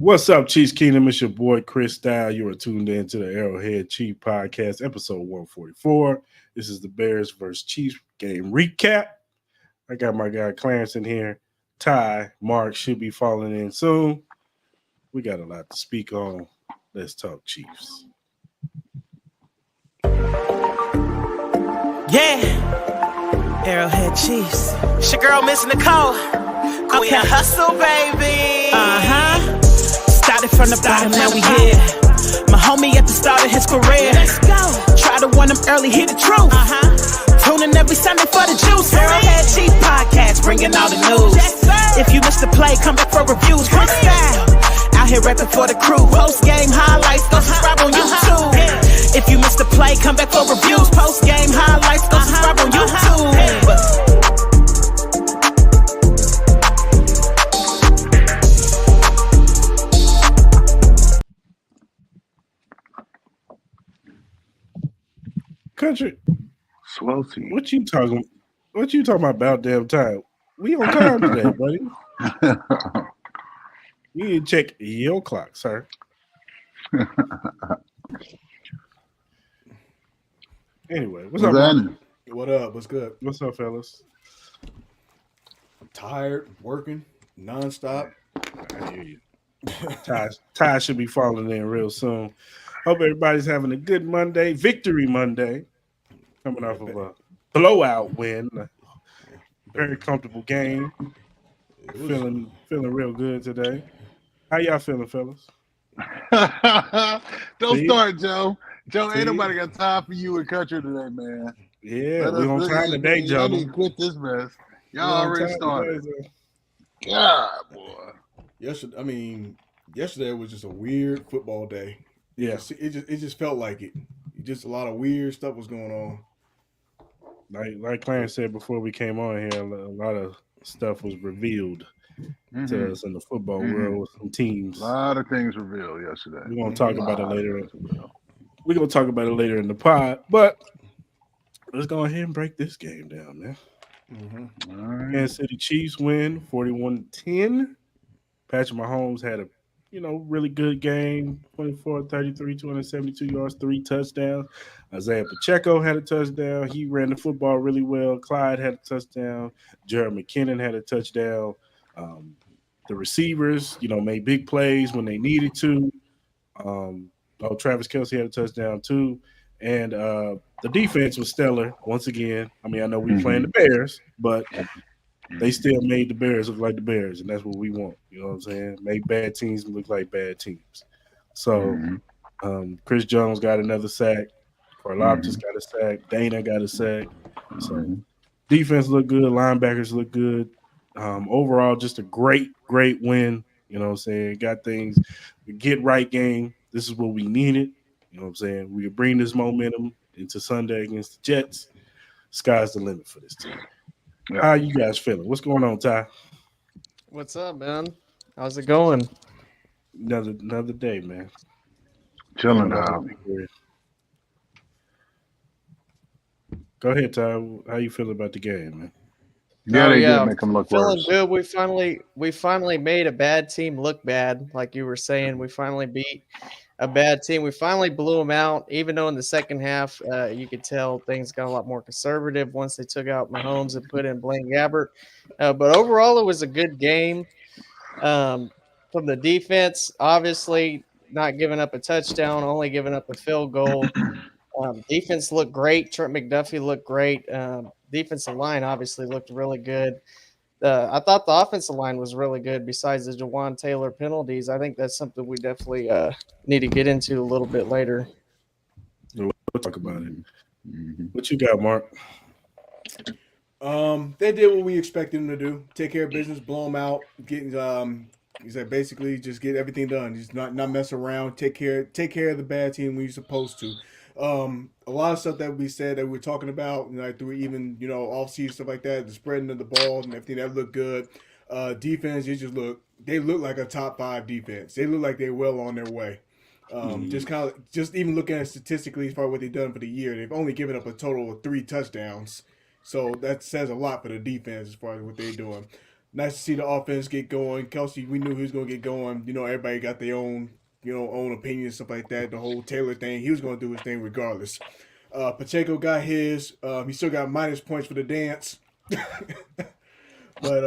What's up, Chiefs Kingdom? It's your boy Chris Style. You are tuned in to the ArrowHead Chief Podcast, episode 144. This is the Bears versus Chiefs game recap. I got my guy Clarence in here. Ty, Mark should be falling in soon. We got a lot to speak on. Let's talk Chiefs. Yeah, Arrowhead Chiefs. It's your girl, Miss Nicole. Queen of Hustle, baby. Started from the bottom, now we here. My homie at the start of his career. Let's go. Try to win him early, hear the truth. Tune in every Sunday for the juice. Arrowhead Chiefs Podcast, bringing all the news. If you missed the play, come back for reviews. Quick style. Out here rapping for the crew. Post game highlights, go subscribe on YouTube. If you missed the play, come back for reviews. Post game highlights, go subscribe on YouTube. Country, Swelty. what you talking about damn time? We on time today, buddy. You need to check your clock, sir. Anyway, what's up, man? What up? What's good? What's up, fellas? Tired, working, nonstop. I hear you. Ty should be falling in real soon. Hope everybody's having a good Monday. Victory Monday. Coming off of a blowout win. A very comfortable game. Feeling real good today. How y'all feeling, fellas? Don't See? start, Joe. Joe, See? ain't nobody got time for you in country today, man. Yeah, we're on time today, Joe. I need to quit this mess. Y'all already started. God, boy. Yesterday was just a weird football day. Yeah, It just felt like it. Just a lot of weird stuff was going on. like Clarence said before we came on here, a lot of stuff was revealed to us in the football world with some teams. A lot of things revealed yesterday. We're gonna talk about it later. We're gonna talk about it later in the pod, but let's go ahead and break this game down, man. All right. Kansas City Chiefs win 41-10. Patrick Mahomes had a really good game, 24, 33, 272 yards, 3 touchdowns. Isaiah Pacheco had a touchdown. He ran the football really well. Clyde had a touchdown. Jared McKinnon had a touchdown. The receivers, made big plays when they needed to. Travis Kelce had a touchdown too. And the defense was stellar once again. I mean, I know we're playing the Bears, but they still made the Bears look like the Bears, and that's what we want. You know what I'm saying? Make bad teams look like bad teams. So Chris Jones got another sack. Karlaftis got a sack. Dana got a sack. So defense looked good. Linebackers look good. Overall, just a great win. You know what I'm saying? Got things. Get right game. This is what we needed. You know what I'm saying? We could bring this momentum into Sunday against the Jets. Sky's the limit for this team. Yeah. How you guys feeling? What's going on, Ty? What's up, man? How's it going? Another day, man. Chilling out. Go ahead, Ty. How you feel about the game, man? Yeah, they did make them look feeling worse. Good. We finally made a bad team look bad, like you were saying. We finally beat a bad team. We finally blew them out, even though in the second half you could tell things got a lot more conservative once they took out Mahomes and put in Blaine Gabbert. But overall, it was a good game. From the defense, obviously not giving up a touchdown, only giving up a field goal. Defense looked great. Trent McDuffie looked great. Defensive line obviously looked really good. I thought the offensive line was really good besides the Jawan Taylor penalties. I think that's something we definitely need to get into a little bit later. We'll talk about it. What you got, Mark? They did what we expected them to do. Take care of business, blow them out, he said basically just get everything done. Just not mess around. Take care of the bad team when you're supposed to. A lot of stuff that we said that we're talking about, through even off-season stuff like that, the spreading of the ball and everything that looked good. Defense, they look like a top 5 defense. They look like they're well on their way. Just even looking at statistically as far as what they've done for the year, they've only given up a total of 3 touchdowns. So that says a lot for the defense as far as what they're doing. nice to see the offense get going. Kelsey, we knew he was going to get going. Everybody got their own, own opinions, stuff like that. The whole Taylor thing, he was going to do his thing regardless. Pacheco got his. He still got minus points for the dance. But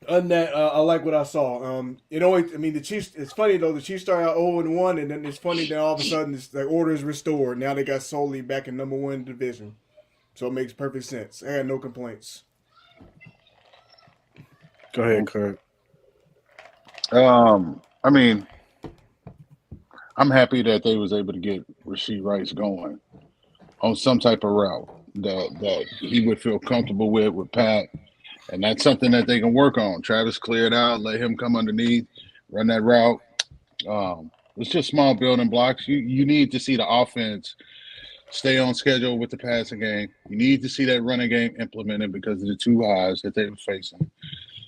other than that, I like what I saw. The Chiefs. It's funny though. The Chiefs started out 0-1, and then it's funny that all of a sudden the order is restored. Now they got solely back in number 1 division, so it makes perfect sense. I had no complaints. Go ahead, Kurt. I mean, I'm happy that they was able to get Rashee Rice going on some type of route that he would feel comfortable with Pat, and that's something that they can work on. Travis cleared out, let him come underneath, run that route. It's just small building blocks. You need to see the offense stay on schedule with the passing game. You need to see that running game implemented because of the 2 highs that they were facing.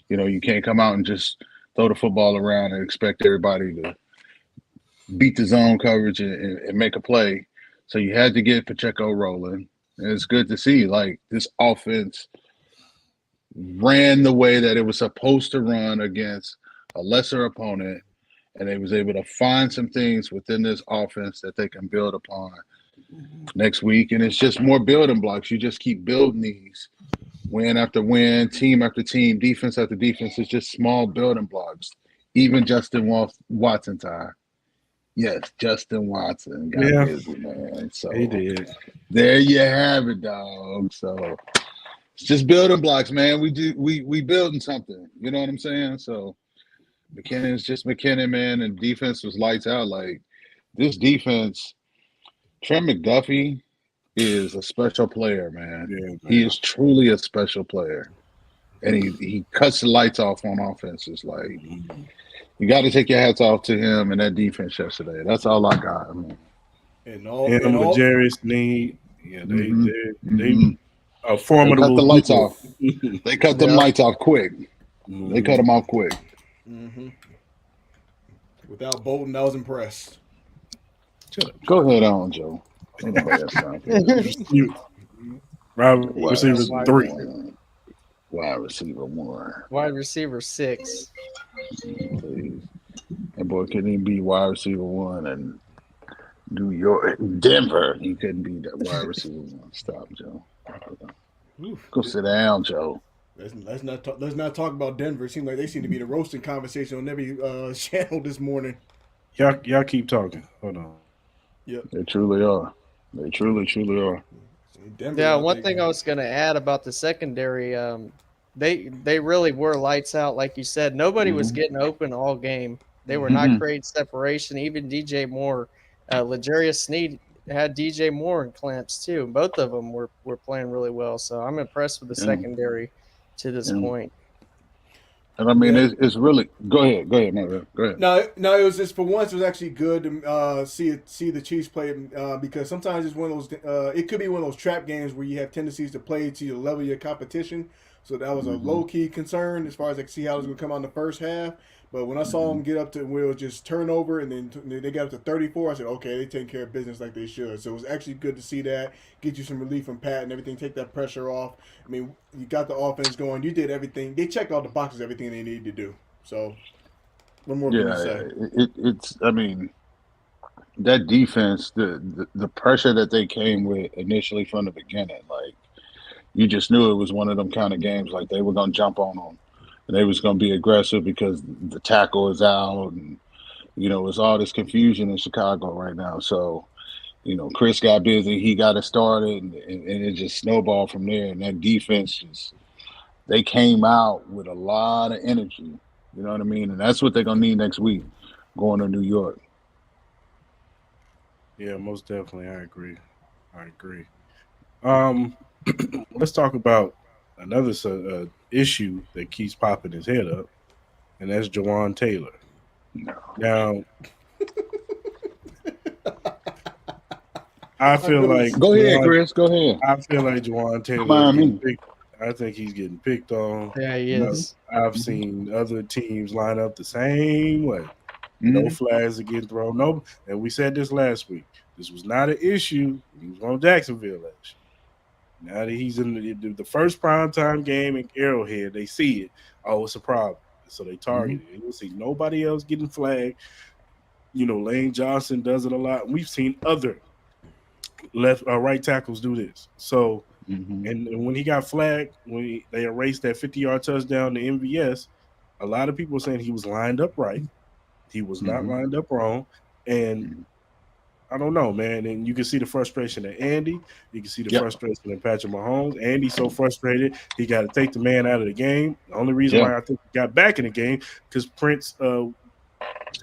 You can't come out and just throw the football around and expect everybody to beat the zone coverage and make a play. So you had to get Pacheco rolling. And it's good to see, like, this offense ran the way that it was supposed to run against a lesser opponent, and they was able to find some things within this offense that they can build upon next week. And it's just more building blocks. You just keep building these. Win after win, team after team, defense after defense. It's just small building blocks. Even Justin Watson, Ty. Yes, Justin Watson got busy, man. So he did. There you have it, dog. So it's just building blocks, man. We building something. You know what I'm saying? So McKinnon's just McKinnon, man, and defense was lights out. Like, this defense, Trent McDuffie is a special player, man. Yeah, man. He is truly a special player. And he cuts the lights off on offenses. Like, you got to take your hats off to him and that defense yesterday. That's all I got. I mean. And Jarius Sneed, they are formidable. They cut the lights off. They cut them lights off quick. They cut them off quick. Mm-hmm. Without Bolton, I was impressed. Go ahead on, Joe. Receiver 3. Wide receiver 1. Wide receiver 6. Please. That boy couldn't even be wide receiver 1 in New York, Denver. He couldn't be that wide receiver 1. Stop, Joe. Go sit down, Joe. Let's not talk about Denver. It seems like they seem to be the roasting conversation on every channel this morning. Y'all keep talking. Hold on. Yep. They truly are. They truly are. Denver, one thing I was going to add about the secondary, they really were lights out, like you said. Nobody was getting open all game. They were not creating separation. Even DJ Moore, L'Jarius Sneed had DJ Moore in clamps too. Both of them were playing really well. So I'm impressed with the secondary to this point. And I mean, it's really go ahead, man. Go ahead. No, it was just for once. It was actually good to see the Chiefs play because sometimes it's one of those. It could be one of those trap games where you have tendencies to play to the level of your competition. So that was a low key concern as far as I could see how it was going to come out in the first half. But when I saw them get up to where it was just turnover and then they got up to 34, I said, okay, they're taking care of business like they should. So it was actually good to see that, get you some relief from Pat and everything, take that pressure off. I mean, you got the offense going. You did everything. They checked all the boxes, everything they needed to do. So what more can you say? It's I mean, that defense, the pressure that they came with initially from the beginning, like, you just knew it was one of them kind of games, like they were going to jump on them. And they was going to be aggressive because the tackle is out and, it's all this confusion in Chicago right now. So, Chris got busy. He got it started and it just snowballed from there. And that defense they came out with a lot of energy. You know what I mean? And that's what they're going to need next week going to New York. Yeah, most definitely. I agree. Let's talk about another issue that keeps popping his head up, and that's Jawan Taylor. No. Now, I feel like go ahead, Chris. Go ahead. I feel like Jawan Taylor. I think he's getting picked on. Yeah, he is. I've seen other teams line up the same way. No flags are getting thrown. No, and we said this last week. This was not an issue. He was on Jacksonville last year. Now that he's in the first primetime game in Arrowhead, they see it. Oh, it's a problem. So they Hmm. target it. You will see nobody else getting flagged. Lane Johnson does it a lot. We've seen other left right tackles do this. So Hmm. and when he got flagged, they erased that 50-yard touchdown to MVS, a lot of people were saying he was lined up right. He was not Hmm. lined up wrong. And I don't know, man. And you can see the frustration in Andy. You can see the Yep. frustration in Patrick Mahomes. Andy's so frustrated he got to take the man out of the game. The only reason Yeah. why I think he got back in the game because Prince Yeah.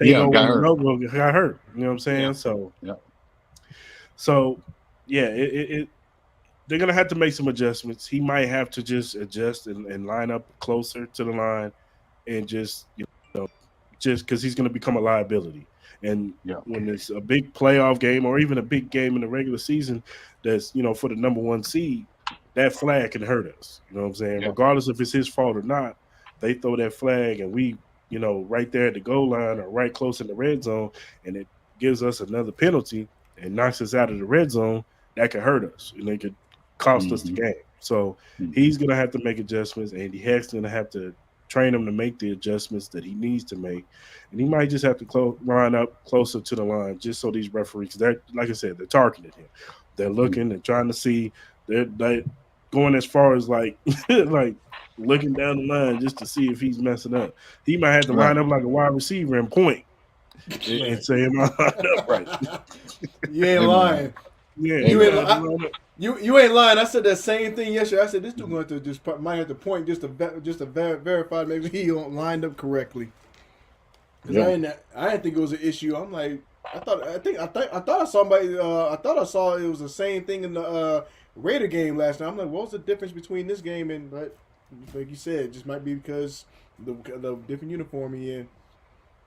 Tago Got hurt. got hurt. You know what I'm Yeah. saying? Yeah. So yeah, they're gonna have to make some adjustments. He might have to just adjust and line up closer to the line and just because he's gonna become a liability. And Yeah. when it's a big playoff game or even a big game in the regular season that's for the number one seed, that flag can hurt us. You know what I'm saying? Yeah. Regardless if it's his fault or not, they throw that flag and we, right there at the goal line or right close in the red zone, and it gives us another penalty and knocks us out of the red zone, that could hurt us and it could cost us the Hmm. game. So Hmm. he's gonna have to make adjustments. Andy Heck's gonna have to train him to make the adjustments that he needs to make, and he might just have to line up closer to the line just so these referees, they're like I said, they're targeting him. They're looking and trying to see. They're going as far as like like looking down the line just to see if he's messing up. He might have to Right. line up like a wide receiver and point and Right. say, "Am I lined up right?" You ain't Amen. lying. Yeah, he You might ain't. have to Amen. line up. You ain't lying. I said that same thing yesterday. I said this dude going to just might have to point just to verify maybe he lined up correctly. Because Yeah. I didn't think it was an issue. I'm like I thought I saw somebody. I thought I saw it was the same thing in the Raider game last night. I'm like, what's the difference between this game and but like you said, it just might be because the different uniform he in.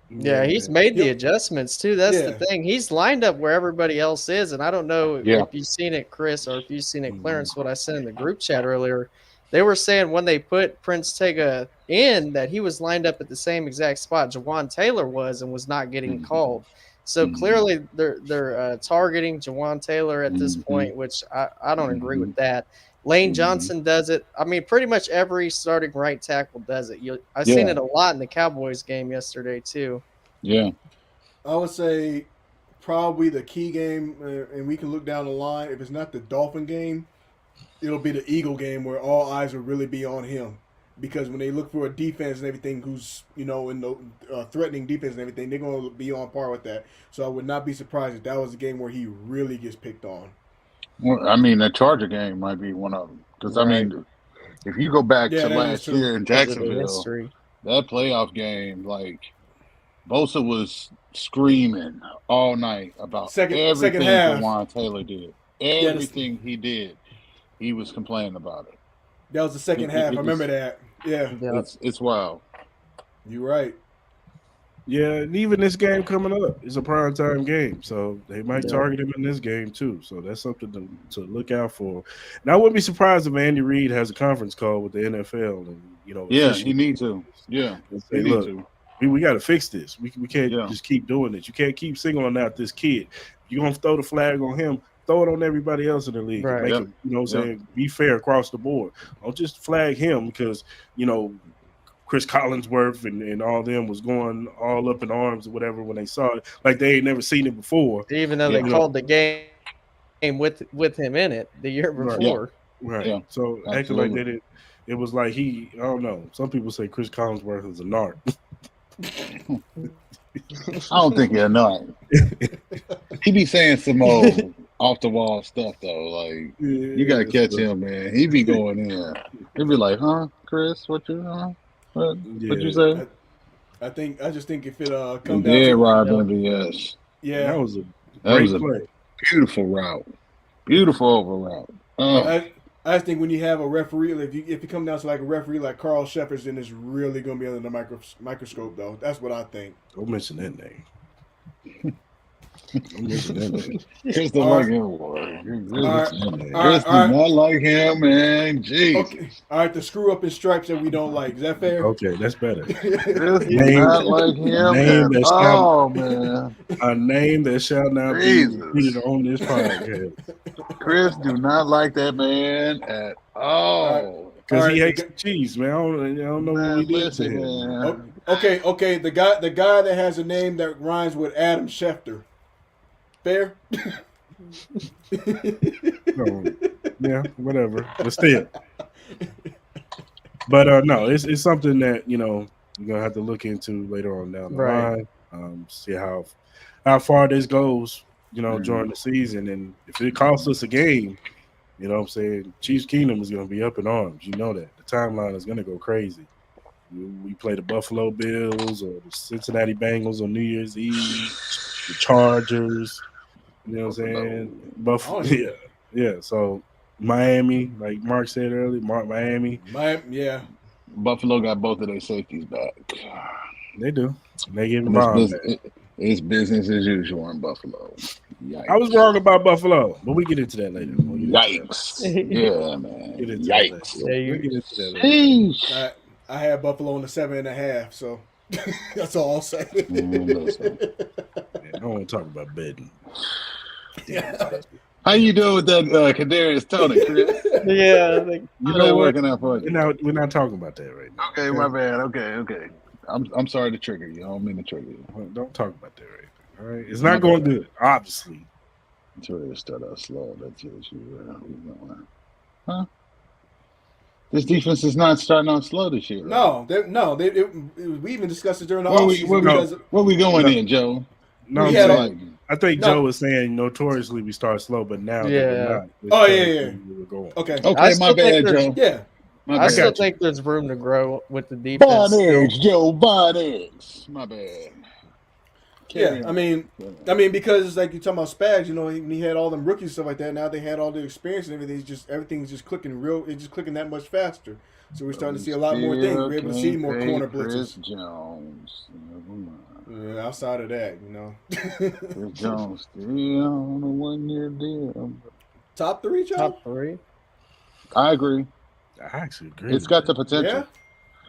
Yeah, he's Man. made the Yep. adjustments too. That's the Yeah. thing. He's lined up where everybody else is, and I don't know Yeah. if you've seen it, Chris, or if you've seen it, Mhm. Clarence. What I sent in the group chat earlier, they were saying when they put Prince Tega in that he was lined up at the same exact spot Jawan Taylor was and was not getting Hmm. called. So Hmm. clearly they're targeting Jawan Taylor at this Hmm. point, which I don't agree Hmm. with that. Lane Hmm. Johnson does it. I mean, pretty much every starting right tackle does it. I seen Yeah. it a lot in the Cowboys game yesterday too. Yeah. I would say probably the key game, and we can look down the line. If it's not the Dolphin game, it'll be the Eagle game where all eyes will really be on him. Because when they look for a defense and everything, who's in the threatening defense and everything, they're going to be on par with that. So I would not be surprised if that was a game where he really gets picked on. Well, I mean, the Charger game might be one of them because I Right. mean, if you go back Yeah, to that is last true. year in Because of the Jacksonville, history. that playoff game, like Bosa was screaming all night about Second everything half. Jawan Taylor did. Yeah, Everything he did, he was complaining about it. that was the second It, half. I it remember was that. Yeah, Yeah. it's wild. you're right. Yeah, and even this game coming up is a prime time game, so they might Yeah. target him in this game too. So that's something to look out for. And I wouldn't be surprised if Andy Reid has a conference call with the NFL and Yeah, he officially need to. Yeah, and he say, need "Look, to. we got to fix this. We can't Yeah, just keep doing this. You can't keep singling out this kid. If you're gonna throw the flag on him, throw it on everybody else in the league and Right. make yeah, it, what I'm yeah, saying, be fair across the board. Don't just flag him because you know." Chris Collinsworth and all them was going all up in arms or whatever when they saw it, like they ain't never seen it before. Even though they yeah, You know, called the game with him in it the year right, yeah, before. right. yeah. So acting like they Absolutely. did, it was like I don't know. Some people say Chris Collinsworth is a narc. I don't think he'll not. He be saying some old off the wall stuff though. Like you gotta Yeah, catch so, him, man. He be going in. He be like, "Huh, Chris? What you? What you yeah. say?" I just think if it come And down then to Rob Yeah. MVS. And that yeah, was a That was great a play. beautiful route. Beautiful over route. Oh, I just think when you have a referee, like if you come down to like a referee like Carl Shepard, then it's really gonna be under the microscope though. That's what I think. Don't mention that name. I'm looking at that. Chris don't All like right. him, boy. All right. All right. Chris All do right. not like him, man. Jesus. Okay. All right. The screw up in stripes that we don't like. Is that fair? Okay, that's better. Chris do Name not like a him name at that shall all, man. not be repeated Jesus. on this podcast. Chris do not like that man at All right. all. All Because he right. hates the Chiefs, man. I don't know what we Man, did to listen, him. man. Okay. The guy that has a name that rhymes with Adam Schefter. Fair? No, yeah, whatever. But still. But no, it's something that you're gonna have to look into later on down the Right. line. See how far this goes, during the season, and if it costs us a game, you know what I'm saying, Chiefs Kingdom is gonna be up in arms. You know that the timeline is gonna go crazy. We play the Buffalo Bills or the Cincinnati Bengals on New Year's Eve, the Chargers. You know what I'm saying? Buffalo, yeah. So Miami, like Mark said earlier, Miami, Yeah. Buffalo got both of their safeties back. they do. They give And bomb back. it's business as usual in Buffalo. Yikes. I was wrong about Buffalo, but we get into that later. Yikes. Yeah, man. Get into that Yikes. later. We'll get into that later. I had Buffalo on the 7.5, so that's all I'll say. Listen. Yeah, I don't want to talk about betting. How you doing with that Kadarius Tony, Chris? Yeah. You know what? Working out for you? We're not talking about that right now. Okay, my bad. Okay. I'm sorry to trigger you. I don't mean to trigger you. Don't talk about that right now. All right, it's not going good, obviously. It's ready to start out slow. That's the issue. Huh? This defense is not starting out slow this year. Right? No. We even discussed it during the offseason. Where we going in, Joe? No, I think Joe was saying notoriously we start slow, but now Yeah. we're going. Okay, my bad, Joe. Yeah. I still think there's room to grow with the defense. Bond eggs, Joe. Bond eggs. My bad. I mean, because like you're talking about Spags, he had all them rookies and stuff like that. Now they had all the experience and everything's just clicking it's just clicking that much faster. So we're starting to see a lot more things. We're able to see more corner blitzes. Jones. Yeah, outside of that, Chris Jones still on a 1-year deal. Top 3, Joe? Top 3. I agree. I actually agree. It's got the potential.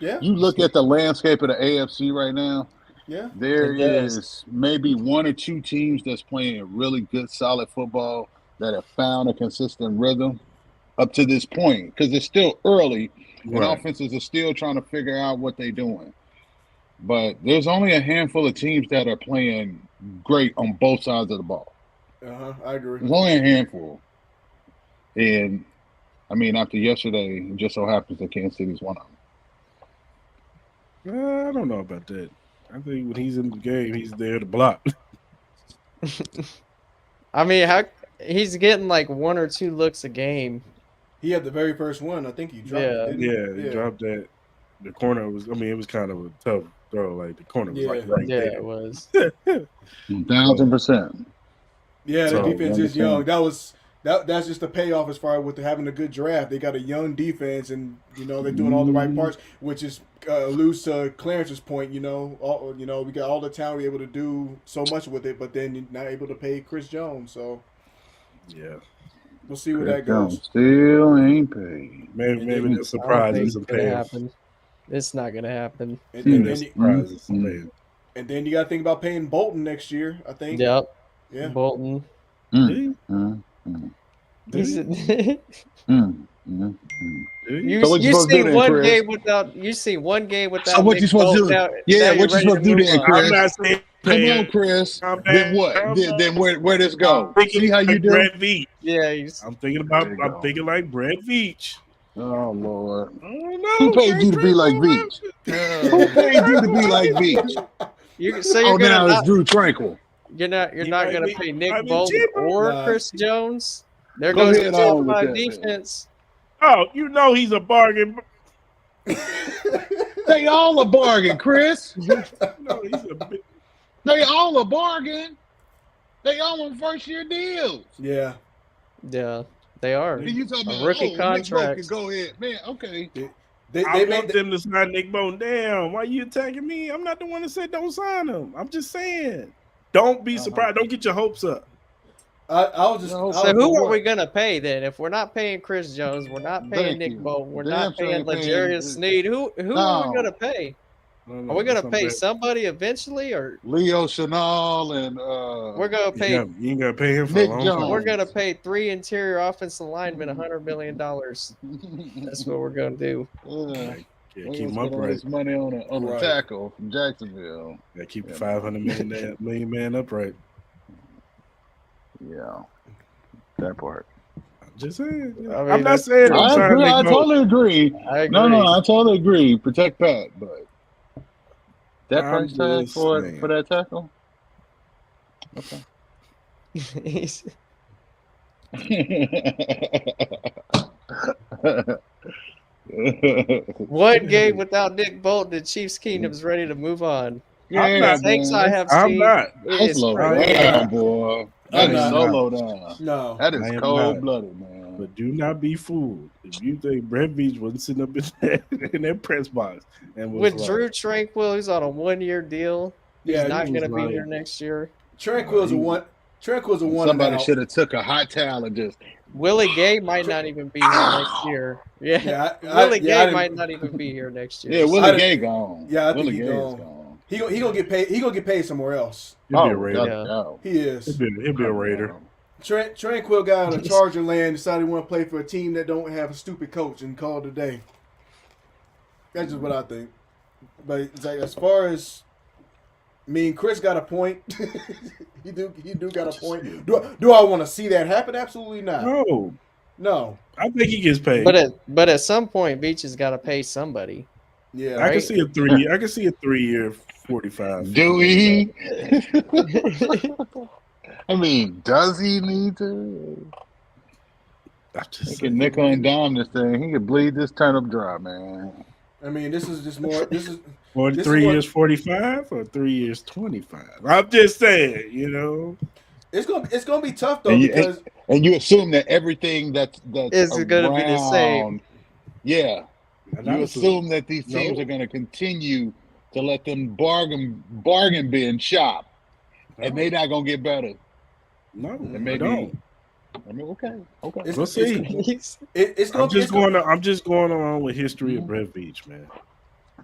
Yeah. You look at the landscape of the AFC right now. Yeah. There is maybe 1 or 2 teams that's playing really good, solid football that have found a consistent rhythm up to this point because it's still early and offenses are still trying to figure out what they're doing. But there's only a handful of teams that are playing great on both sides of the ball. I agree. There's only a handful. And, I mean, after yesterday, it just so happens that Kansas City's one of them. I don't know about that. I think when he's in the game, he's there to block. I mean, he's getting like 1 or 2 looks a game. He had the very first one. I think he dropped it. He dropped that. The corner was kind of a tough throw. Like the corner was like right there. Yeah, it was. 1,000%. Yeah, the defense is young. That's just the payoff as far as with having a good draft. They got a young defense, and they're doing all the right parts, which is alludes to Clarence's point. We got all the talent we're able to do so much with it, but then you're not able to pay Chris Jones. So yeah, we'll see where that goes. Still ain't paid. Maybe the surprises and happen. It's not gonna happen. And then you got to think about paying Bolton next year. I think. Yep. Yeah. Bolton. You see one game without. So what you supposed to do? What you supposed to do then, Chris? I'm not saying. Come on, Chris. Then what? Then where does go? See how you do? Brett Veach. Yeah, I'm thinking like Brett Veach. Oh Lord! I don't know. Who paid you to be like Veach? Who paid you to be like Veach? Now it's Drew Tranquil. You're not going to pay Nick Bolton or Chris Jones. There Go goes ahead the with my that, defense. Oh, he's a bargain. They all a bargain, Chris. No, he's a big. They all a bargain. They all on 1st-year deals. Yeah, they are. You talking about rookie contract? Go ahead, man. Okay. I want them to sign Nick Bolton. Damn, why you attacking me? I'm not the one that said don't sign him. I'm just saying. Don't be surprised. Don't get your hopes up. I was just. No, So for who are what? we gonna pay then? If we're not paying Chris Jones, we're not paying Thank Nick you. Bolton, we're Damn not sure paying ain't paying- L'Jarius Sneed. Who are we No. gonna pay? No, Are we gonna that's pay not bad. somebody eventually, or Leo Chanel and we're gonna You, pay? you ain't gotta pay him for Nick a long Jones. We're time. gonna pay 3 interior offensive linemen $100 million. That's what we're gonna do. Yeah, We're keep gonna him spend all upright. this money on a Right. tackle from Jacksonville. Yeah, keep Yeah, 500 million man upright. Yeah, that part. Just saying. I mean, I'm not that's saying true. I'm I signing agree. Nick I Bolton. totally agree. I No, agree. I totally agree. Protect Pat, but that I'm price tag just for saying. that tackle. Okay. One game without Nick Bolton, the Chiefs' kingdom's ready to move on. I'm not. Mistakes I have I'm seen. not. That's It's low crazy. down, boy. I'm That is not. so low down. No. That is I am cold not. blooded, man. But do not be fooled. If you think Brett Veach wasn't sitting up in that press box and was With like, Drew Tranquil, he's on a 1-year deal. He's Yeah, not he going to was be like- here next year. Tranquil's a one. Tranquil's a one. Somebody and out. should have took a hot towel and just. Willie Gay might not even be here next year. Yeah, Yeah, Willie I Gay didn't- might not even be here next year. Yeah, So- Willie I Gay didn't- gone. Yeah, I think Willie he Gay is gone. gone. He gonna get paid. He gonna get paid somewhere else. he'll be a Raider. yeah. He is. He'll be a Raider. Tranquil got on a Charger land, decided he want to play for a team that don't have a stupid coach, and call it a day. That's just what I think. But it's like, as far as, I mean, Chris got a point. he do got a point. Do I want to see that happen? Absolutely not. No, No. I think he gets paid. But at some point, Beach has got to pay somebody. Yeah. I can right? see a 3. I can see a 3-year 45. Do he? I mean, does he need to? I'm He just can saying. nickel and dime this thing. He can bleed this turnip dry, man. I mean, this is just more. This is. Or This is 3 what- years 45 or 3 years 25. I'm just saying, you know. It's gonna be tough though And you- because And you assume that everything that's Is gonna be the same. around- Yeah, And you I was- assume that these teams No. are going to continue to let them bargain bin shop, and they're not going to get better. No, And I maybe. don't. I mean, okay. it's, We'll see. it's gonna I'm be. just going on with history of Brett Veach, man.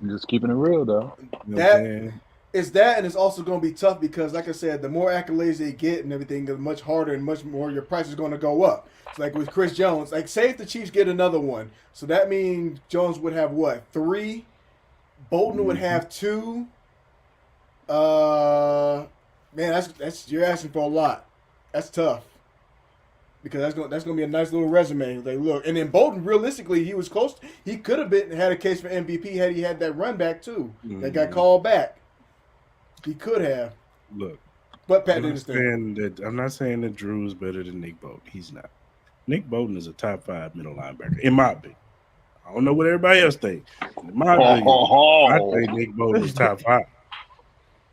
I'm just keeping it real, though. You know what I'm That- saying? It's that, and it's also going to be tough because, like I said, the more accolades they get and everything, the much harder and much more your price is going to go up. It's like with Chris Jones. Like, say if the Chiefs get another one, so that means Jones would have what, 3? Bolton would have 2. Man, that's you're asking for a lot. That's tough because that's gonna be a nice little resume. Like, look, and then Bolton, realistically, he was close. He could have had a case for MVP had he had that run back too. That got called back. He could have, Look, but Pat I'm did not, his thing. saying that, I'm not saying that Drew is better than Nick Bolton. He's not. Nick Bolton is a top 5 middle linebacker, in my opinion. I don't know what everybody else thinks. In my opinion, I think Nick Bolton is top 5.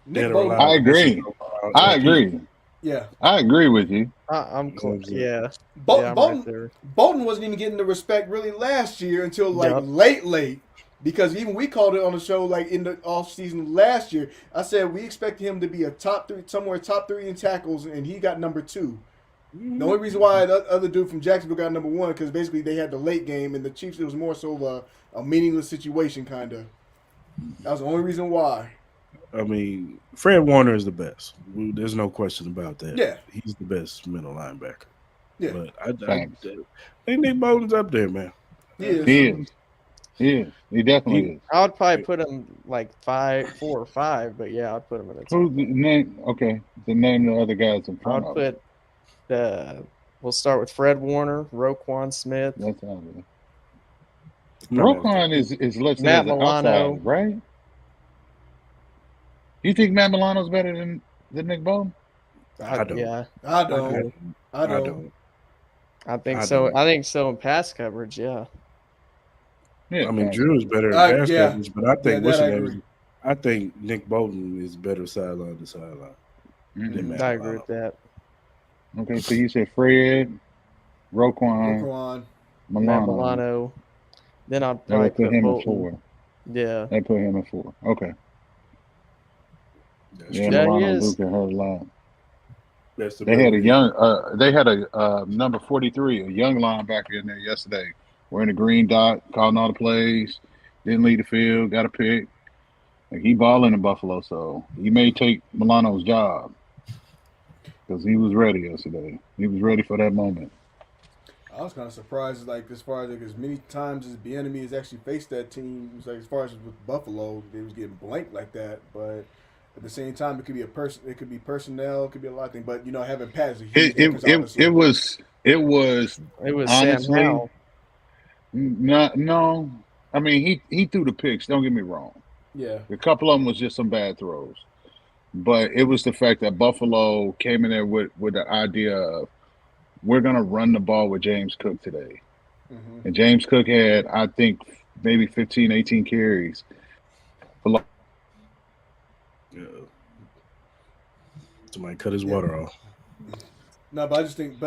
Nick Bolton, I agree. I agree. yeah. I agree with you. I'm close. Yeah. Bol- Yeah, I'm Bolton, right there. Bolton wasn't even getting the respect really last year until like Yup. late. Because even we called it on the show like in the off season last year. I said we expected him to be a top 3, somewhere top 3 in tackles, and he got number 2. The only reason why the other dude from Jacksonville got number 1 because basically they had the late game, and the Chiefs, it was more so of a meaningless situation kind of. That was the only reason why. I mean, Fred Warner is the best. There's no question about that. Yeah. He's the best middle linebacker. Yeah. But I Thanks. think Nick Bolton's up there, man. He is. He is. He definitely is. I would probably put him like 4 or 5, but yeah, I'd put him in the top. Who's the name? Okay, the name of the other guys in I front would of him. put. We'll start with Fred Warner, Roquan Smith, That's all right. No, Roquan is listed Matt as an Milano. outside, right? You think Matt Milano's better than Nick Bolton? I don't. Yeah, I don't. I I don't. don't. I think I so. don't. I think so in pass coverage. Yeah. Yeah, I mean, Drew is better at pass yeah. coverage, but I think Yeah, that I what's his agree. name? I think Nick Bolton is better sideline to sideline than Matt I agree Milano. with that. Okay, so you said Fred, Roquan, Roquan. Matt Milano. Milano. Then I'd That probably would put put him at Bolton. 4. Yeah. They put him at 4. Okay. That's Yeah, true. Yeah, he Milano is. Luca hurt a lot. Best They had a ability. number 43, a young linebacker in there yesterday, wearing a green dot, calling all the plays, didn't lead the field, got a pick. Like, he balling in Buffalo, so he may take Milano's job because he was ready yesterday. He was ready for that moment. I was kind of surprised, like as far as like as many times as the enemy has actually faced that team. It was like as far as with Buffalo, they was getting blanked like that. But at the same time, it could be a person, it could be personnel, it could be a lot of things. But having Pat is a huge It it difference, it, it obviously. was it was It was Sam honestly Howell. not no. I mean, he threw the picks. Don't get me wrong. Yeah, A couple of them was just some bad throws, but it was the fact that Buffalo came in there with the idea of we're gonna run the ball with James Cook today, hmm and James Cook had I think maybe 15, 18 carries for like Yeah. Somebody cut his yeah. water off. No, but I just think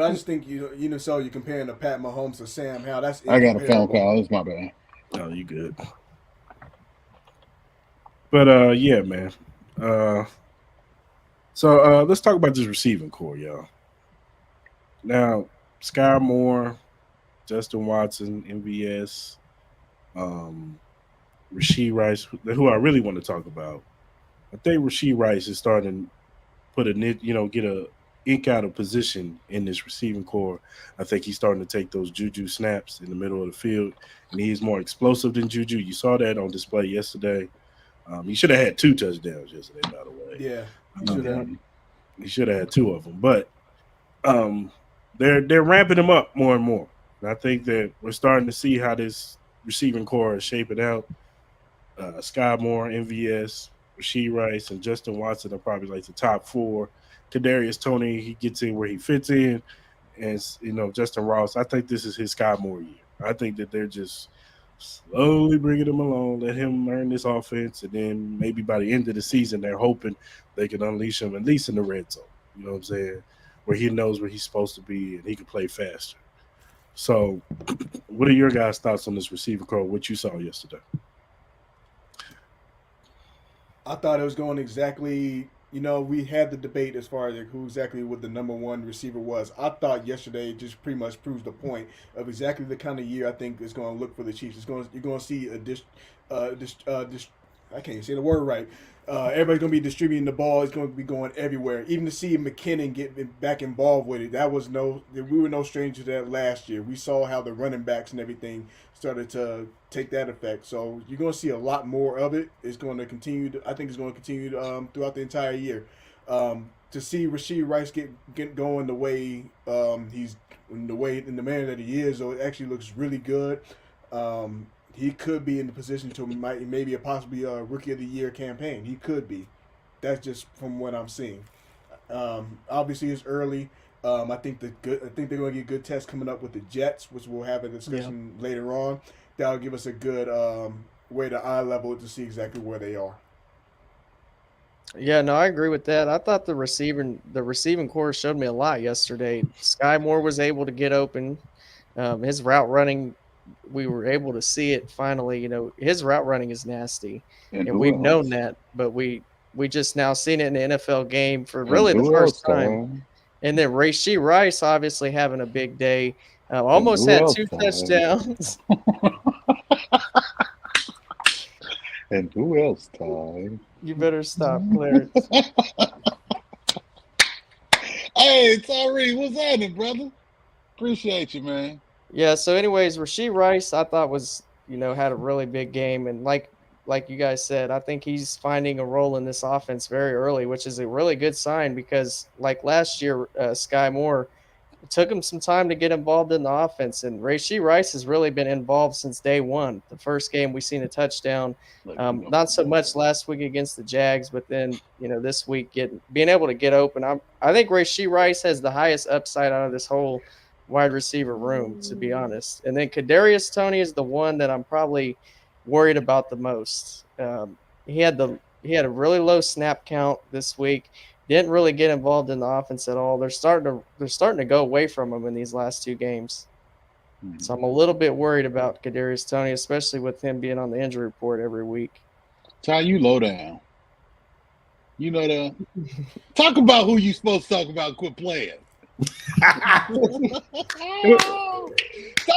so you're comparing to Pat Mahomes to Sam Howell. That's I got a phone incomparable. call. It's my bad. Oh, you good. But yeah, man. Uh so let's talk about this receiving core, y'all. Now, Sky Moore, Justin Watson, MVS, um, Rasheed Rice, who I really want to talk about. I think Rasheed Rice is starting to put get a ink out of position in this receiving core. I think he's starting to take those Juju snaps in the middle of the field, and he's more explosive than Juju. You saw that on display yesterday. He should have had 2 touchdowns yesterday, by the way. Yeah, he should have. Um, he should have had 2 of them, but um, they're ramping him up more and more. And I think that we're starting to see how this receiving core is shaping out. Sky Moore, MVS, Rasheed Rice, and Justin Watson are probably like the top 4. Kadarius Tony, he gets in where he fits in, and Justin Ross. I think this is his Sky Moore year. I think that they're just slowly bringing him along, let him learn this offense, and then maybe by the end of the season, they're hoping they can unleash him at least in the red zone. You know what I'm saying? Where he knows where he's supposed to be and he can play faster. So, what are your guys' thoughts on this receiver core? What you saw yesterday? I thought it was going exactly. We had the debate as far as like who exactly what the number one receiver was. I thought yesterday just pretty much proves the point of exactly the kind of year I think is going to look for the Chiefs. You're going to see I can't even say the word right. Everybody's going to be distributing the ball. It's going to be going everywhere. Even to see McKinnon get back involved with it, we were no stranger to that last year. We saw how the running backs and everything started to take that effect. So you're going to see a lot more of it. It's going to continue. I think it's going to continue throughout the entire year. To see Rasheed Rice get going the way he's in the manner that he is, so it actually looks really good. He could be in the position to maybe possibly a rookie of the year campaign. He could be. That's just from what I'm seeing. Obviously, it's early. I think they're going to get good tests coming up with the Jets, which we'll have a discussion later on. That'll give us a good way to eye level to see exactly where they are. Yeah, no, I agree with that. I thought the receiving core showed me a lot yesterday. Sky Moore was able to get open. His route running, we were able to see it finally. His route running is nasty, and and who we've known else? that, but we just now seen it in the NFL game for And really the who first else, time. Ty? And then Rasheed Rice obviously having a big day. And Almost who had else, 2 Ty? touchdowns. And who else, Ty? You better stop, Clarence. Hey, Tyree, what's happening, brother? Appreciate you, man. Yeah, so anyways, Rasheed Rice I thought was, had a really big game, and like you guys said, I think he's finding a role in this offense very early, which is a really good sign because like last year, Sky Moore, it took him some time to get involved in the offense, and Rasheed Rice has really been involved since day one. The first game we seen a touchdown, Look, you know, not so much last week against the Jags, but then this week being able to get open. I think Rasheed Rice has the highest upside out of this whole wide receiver room, to be honest. And then Kadarius Toney is the one that I'm probably worried about the most. He had a really low snap count this week. Didn't really get involved in the offense at all. They're starting to go away from him in these last 2 games. So I'm a little bit worried about Kadarius Toney, especially with him being on the injury report every week. Ty, you low down. You know that. Talk about who you supposed to talk about. Quit playing. Talk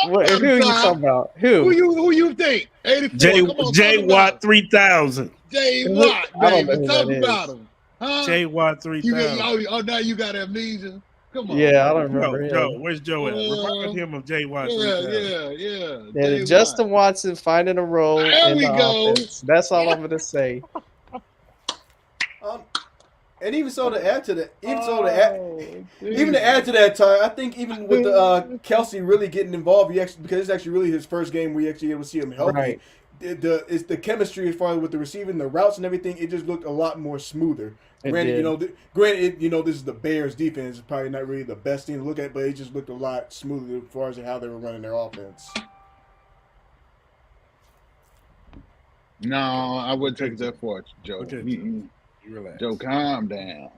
What, about who it, are you Ty. talking about? Who you think? 84. Come on, J talk about Watt him. 3000. J Who? Watt, I don't know baby. who Talk that about is. him. Huh? J Watt You get 3000. now you got amnesia. Come on, Yeah, I don't baby. remember Joe, him. where's Joe at? Remind him of J Watt Yeah, 3000. yeah. Yeah, J Justin Watt. Watson finding a role There in the we go. offense. That's all I'm gonna say. And even so, to add to that, even to Jesus. add to that, Ty, I think even with the Kelsey really getting involved, because it's actually really his first game where you actually able to see him healthy. Right. It's the chemistry as far as with the receiving, the routes and everything. It just looked a lot more smoother. It Granted, did. this is the Bears' defense. It's probably not really the best thing to look at, but it just looked a lot smoother as far as how they were running their offense. No, I wouldn't take it that far, Joe. Okay, Mm-mm. You relax. Joe, calm down.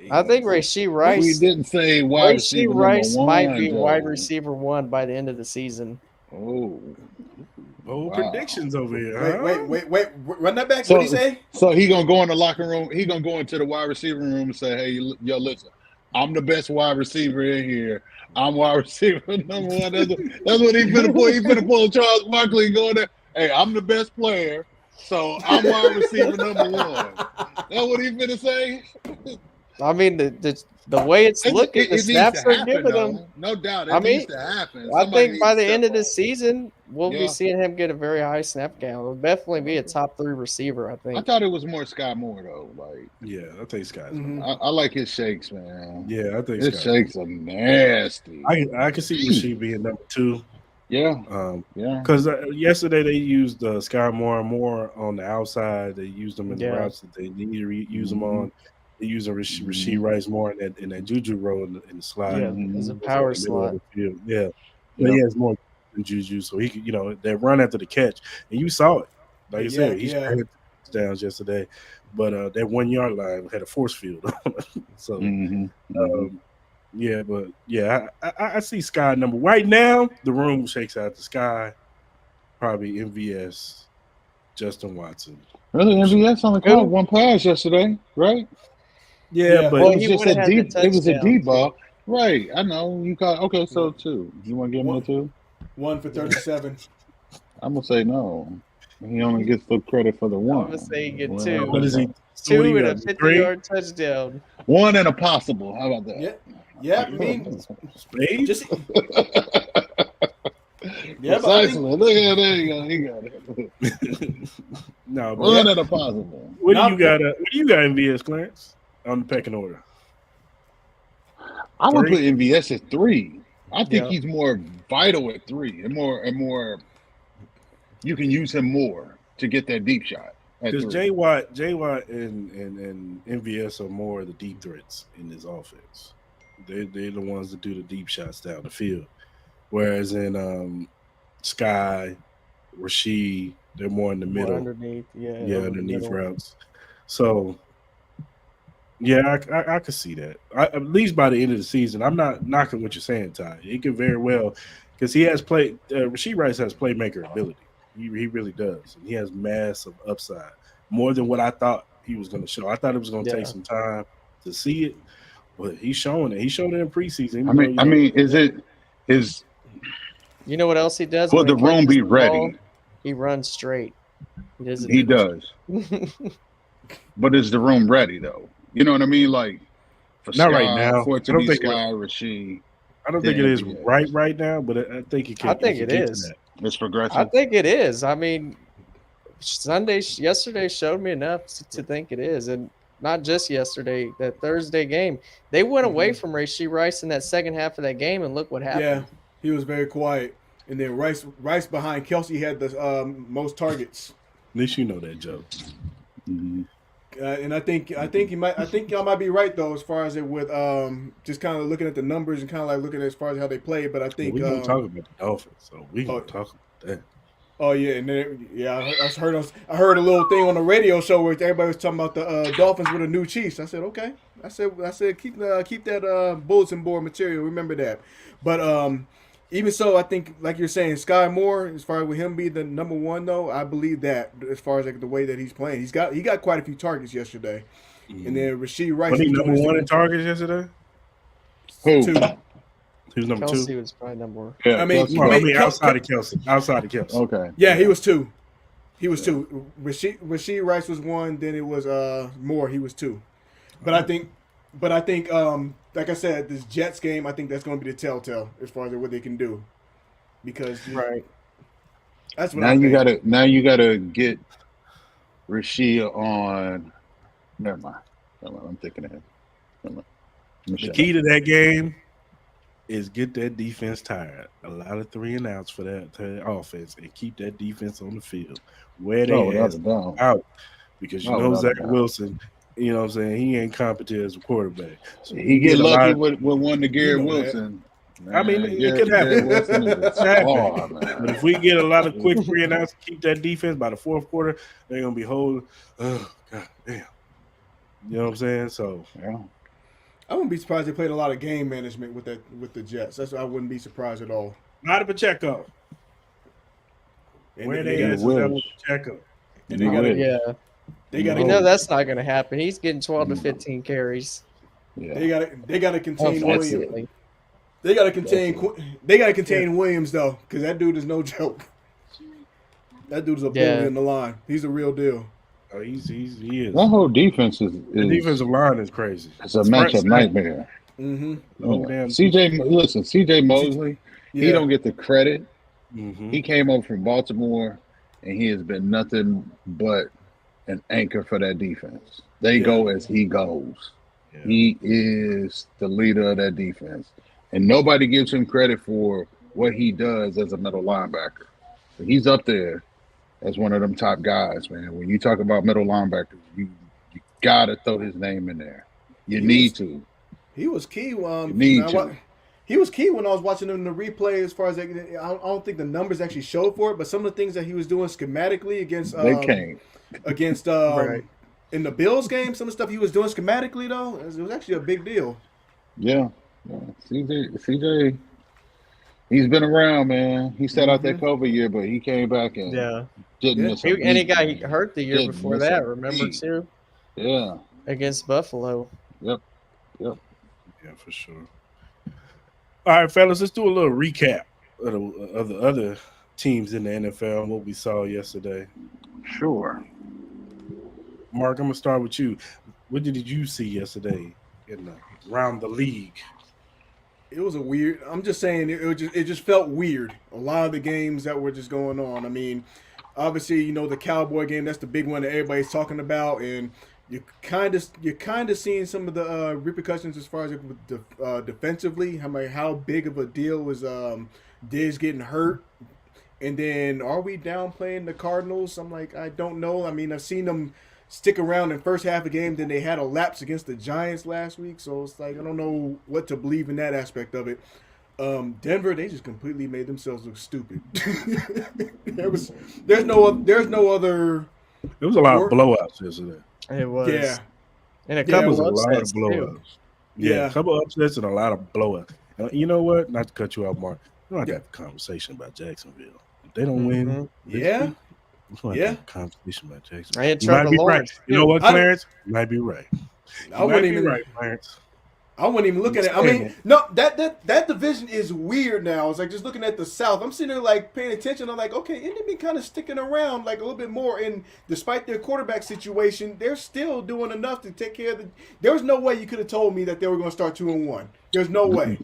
I think Rasheed We Rice. didn't say wide receiver Rasheed Rice number might one, be Joe. wide receiver 1 by the end of the season. Oh, Bold wow. predictions over here, huh? Wait. Run that back. So, What'd he say? so he gonna go in the locker room. He gonna go into the wide receiver room and say, "Hey, yo, listen, I'm the best wide receiver in here. I'm wide receiver number one." That's what he finna pull. He finna pull Charles Barkley and go in there. Hey, I'm the best player, so I'm wide receiver number one. That's what he finna say. I mean, the way it's looking, the It needs snaps to are happen, giving though. them. No doubt, I it mean, needs to happen. I Somebody think by needs the to end step of the up. season, we'll Yeah. be seeing him get a very high snap count. He'll definitely be a top 3 receiver, I I think. thought it was more Sky Moore though. Like, Yeah, I think Scott's. I like his shakes, man. Yeah, I think His Scott's. shakes are nasty. I can see Rasheed being number 2. Yeah, yeah. Because yesterday they used Sky more on the outside. They used them in the Yeah. routes that they need to use them on. They using Rasheed Rice more in that Juju role in the slot. Yeah, as a power in the middle of slot. the field. Yeah, but Yep. he has more than Juju, so he could, that run after the catch, and you saw it. Like I said, he Yeah. had touchdowns yesterday, but that 1 yard line had a force field. So yeah, but yeah, I see Sky number right now. The room shakes out to Sky, probably MVS, Justin Watson. Really, MVS only caught one pass yesterday, right? Yeah, but Well, it was he just would've a had the deep. It was a touchdown, deep ball, right? I know you caught. Okay, so 2. You want to give him a 2? 1 for 37. I'm gonna say no. He only gets the credit for the I'm 1. gonna say he get Well, 2. what is he? 2 what he and a got, 50-yard touchdown. 1 and a possible. How about that? Yeah. I mean, Spade? just yeah, but Precisely. Look at there you go. He got it. No, but 1 and a possible. what do you got? What do you got, MVS, Clarence, on the pecking order? I would 3? put MVS at 3. I think Yeah. he's more vital at 3, and more. You can use him more to get that deep shot at Because 3. J Watt, and MVS are more of the deep threats in this offense. They're the ones that do the deep shots down the field. Whereas in Sky, Rasheed, they're more in the More middle. underneath, yeah. over the Underneath middle. routes. So, yeah, I could see that. At least by the end of the season, I'm not knocking what you're saying, Ty. It could very well, because he has played. Rasheed Rice has playmaker ability. He really does, and he has massive upside, more than what I thought he was going to show. I thought it was going to take some time to see it, but he's showing it. He showed it in preseason. I mean, is You know what else he does? will when the he room catches be the ready? ball? He runs straight. He doesn't. He does. But is the room ready though? You know what I mean? Like for Not Sky, right now. for it to I don't be think Sky, Rasheed. I don't think it is MVS. right now, but I think it can. I think it it can get is. to that. It's progressive. I think it is. I mean, yesterday showed me enough to think it is, and not just yesterday. That Thursday game, they went away from Rasheed Rice in that second half of that game, and look what happened. yeah, he was very quiet. And then Rice behind Kelsey had the most targets. At least you know that, Joe. And I think y'all might be right though, as far as it with just kind of looking at the numbers and kind of like looking at as far as how they play. But I think We're gonna talk about the Dolphins, so we can talk about that. Oh yeah, and then I heard a little thing on the radio show where everybody was talking about the Dolphins with the new Chiefs. I said okay. I said keep that bulletin board material. Remember that. But Even so, I think, like you're saying, Sky Moore, as far as with him being the number one, though, I believe that as far as like the way that he's playing, he got quite a few targets yesterday, and then Rasheed Rice Was he is doing number his one in thing. targets yesterday? Who? Two. He was number Kelsey two. was probably number one. Yeah, I mean, Kelsey. No, I mean Kel- outside of Kelsey. Outside of Kelsey. Okay. Yeah, he was two. He was two. Rasheed Rice was one. Then it was Moore. He was two. But I think, like I said, this Jets game, I think that's going to be the telltale as far as what they can do, because Right. that's what Now I you think. gotta get Rasheed on. Never mind. I'm thinking of him. Never mind. Let me The shut key up. to that game is get that defense tired. A lot of 3 and outs for that offense, and keep that defense on the field where No, they without has a doubt. out, because you No, know without a Zach doubt. Wilson. You know what I'm saying? He ain't competent as a quarterback. So He get a lot lucky of, with one to You Garrett know that. Wilson. I mean, Man, it could Garrett happen. Wilson is a It could happen. star, But man. if we get a lot of quick 3 and outs to keep that defense by the fourth quarter, they're gonna be holding. Oh god damn. You know what I'm saying? So Yeah. I wouldn't be surprised they played a lot of game management with the Jets. I wouldn't be surprised at all. not a Pacheco. And Where they they You at got is that wish. with Pacheco. and You they got wish. Yeah. they got We You know wish. that's not going to happen. He's getting 12 to No. 15 carries. Yeah. they got to contain Williams. Unfortunately. They got to contain That's they got to contain Williams though, because that dude is no joke. That dude is a bully Yeah. in the line. He's a real deal. Oh, he is. That whole defense The defensive line is crazy. it's a It's front matchup center. nightmare. Mm-hmm. Oh, damn. CJ Mosley, he Yeah. don't get the credit. Mm-hmm. He came over from Baltimore, and he has been nothing but an anchor for that defense. They go as he goes. Yeah. He is the leader of that defense, and nobody gives him credit for what he does as a middle linebacker. But he's up there as one of them top guys, man. When you talk about middle linebackers, you gotta throw his name in there. You He need was- to. He was key. need when I to. wa- he was key when I was watching him in the replay. As far as I don't think the numbers actually showed for it, but some of the things that he was doing schematically against They can't. Right. in the Bills game, some of the stuff he was doing schematically though, it was actually a big deal. Yeah. CJ, he's been around, man. He sat out that COVID year, but he came back and Yeah. didn't Yeah. miss a And he beat, got man. hurt the year Didn't before miss a that, remember, beat. too? Yeah. Against Buffalo. Yep. Yeah, for sure. All right, fellas, let's do a little recap of the other teams in the NFL and what we saw yesterday. Sure. Mark, I'm gonna start with you. What did you see yesterday around the league? It was a weird. I'm just saying it just felt weird. A lot of the games that were just going on. I mean, obviously, you know, the Cowboy game, that's the big one that everybody's talking about, and you're kind of seeing some of the repercussions as far as defensively. How big of a deal was Diz getting hurt, and then are we downplaying the Cardinals? I'm like, I don't know. I mean, I've seen them stick around in first half of the game. Then they had a lapse against the Giants last week, so it's like I don't know what to believe in that aspect of it. Denver, they just completely made themselves look stupid. There's no other. There was a lot of blowouts yesterday. It was. Yeah. And a There couple was a of lot of upsets, too. blowouts. Yeah, Yeah. a couple of upsets and a lot of blowouts. You know what? Not to cut you off, Mark. We're not gonna have a conversation about Jacksonville. If they don't win, Mhm. this Yeah. week, we're gonna have a conversation about Jacksonville. I had You might Trevor be Lawrence, right. You know too. what, Clarence? You might be right. I You might wouldn't be even. right, Clarence. I wouldn't even look at it. I mean, no, that division is weird now. It's like just looking at the South. I'm sitting there like paying attention. I'm like, okay, Indy been kind of sticking around like a little bit more. And despite their quarterback situation, they're still doing enough to take care of the. There was no way you could have told me that they were going to start 2-1. There's no way.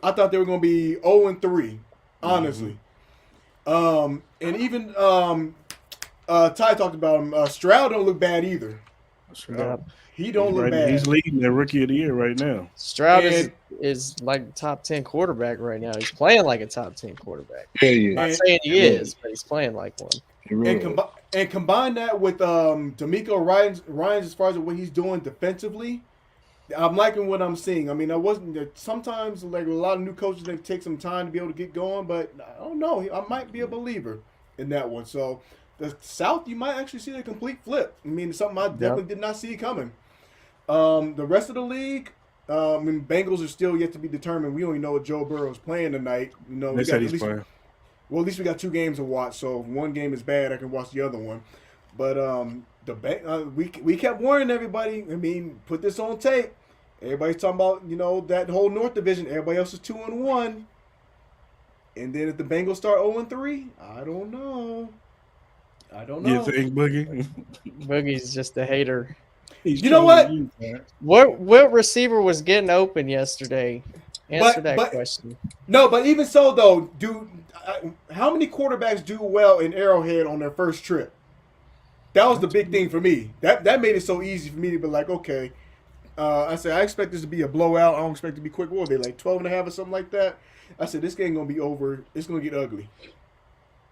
I thought they were going to be 0-3, honestly. And even Ty talked about him. Stroud don't look bad either. Yeah. He don't look Right, bad. he's leading the rookie of the year right now. Stroud And- is like top 10 quarterback right now. He's playing like a top 10 quarterback. Yeah, yeah. Not And- saying he is, but he's playing like one. He really is. And combine that with D'Amico Ryans as far as what he's doing defensively. I'm liking what I'm seeing. I mean, I wasn't sometimes like a lot of new coaches they take some time to be able to get going, but I don't know. I might be a believer in that one. So the South, you might actually see a complete flip. I mean, something I definitely did not see coming. The rest of the league, Bengals are still yet to be determined. We don't even know what Joe Burrow's playing tonight. They We said got he's playing. well, at least we got 2 games to watch. So if one game is bad, I can watch the other one. But we kept warning everybody. I mean, put this on tape. Everybody's talking about that whole North Division. Everybody else is 2-1. And then if the Bengals start 0-3, I don't know. You think, Boogie? Boogie's just a hater. You know what? What receiver was getting open yesterday? Answer that question. No, but even so, though, how many quarterbacks do well in Arrowhead on their first trip? That was the big thing for me. That made it so easy for me to be like, okay. I said, I expect this to be a blowout. I don't expect it to be quick. What were they, like 12.5 or something like that? I said, this game going to be over. It's going to get ugly.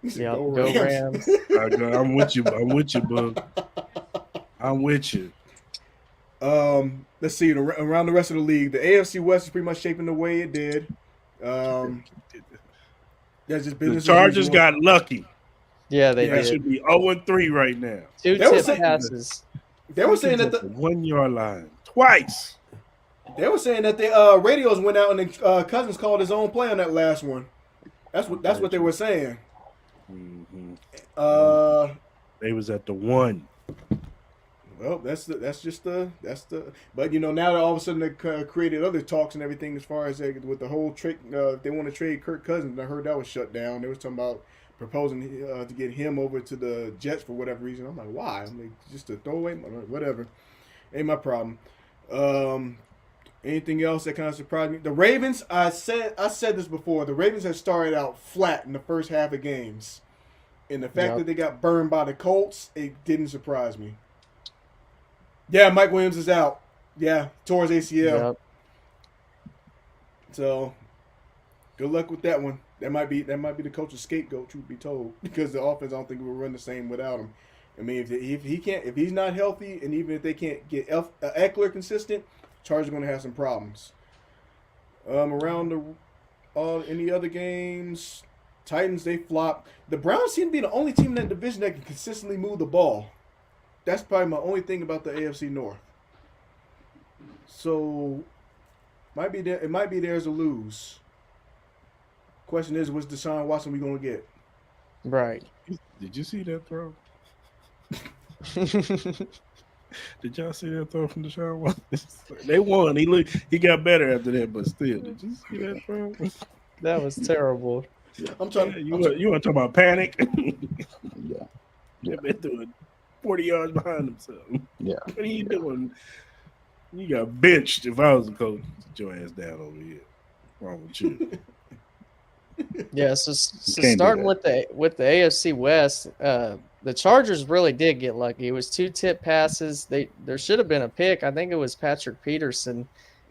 Yeah, go Rams. I'm with you, bud. I'm with you. Let's see. Around the rest of the league, the AFC West is pretty much shaping the way it did. That's just business. The Chargers got lucky. Yeah, they They did. should be 0-3 right now. 2 tip passes. They were saying that the 1 yard line twice. They were saying that the radios went out and the Cousins called his own play on that last one. That's what they were saying. Mm-hmm. They was at the 1. Well, that's the. But now that all of a sudden they created other talks and everything as far as with the whole trick. If they want to trade Kirk Cousins, I heard that was shut down. They was talking about proposing to get him over to the Jets for whatever reason. I'm like, why? I'm like, just to throw away, whatever. Ain't my problem. Anything else that kind of surprised me? The Ravens. I said this before. The Ravens have started out flat in the first half of games, and the fact that they got burned by the Colts, it didn't surprise me. Yeah, Mike Williams is out. Yeah, tore his ACL. Yep. So, good luck with that one. That might be the coach's scapegoat, truth be told, because the offense I don't think will run the same without him. I mean, if he's not healthy, and even if they can't get Eckler consistent, Chargers are going to have some problems. Around any other games, Titans they flop. The Browns seem to be the only team in that division that can consistently move the ball. That's probably my only thing about the AFC North. So, might be there. It might be theirs to lose. Question is, what's Deshaun Watson we gonna get? Right. Did you see that throw? Did y'all see that throw from Deshaun Watson? They won. He got better after that, but still, did you see that throw? That was terrible. I'm trying. You want to talk about panic? Yeah. They've been doing 40 yards behind themselves. Yeah. What are you doing? You got benched. If I was the coach, sit your ass down over here. What's wrong with you? Yeah, so starting with the AFC West, the Chargers really did get lucky. It was 2 tip passes. There should have been a pick. I think it was Patrick Peterson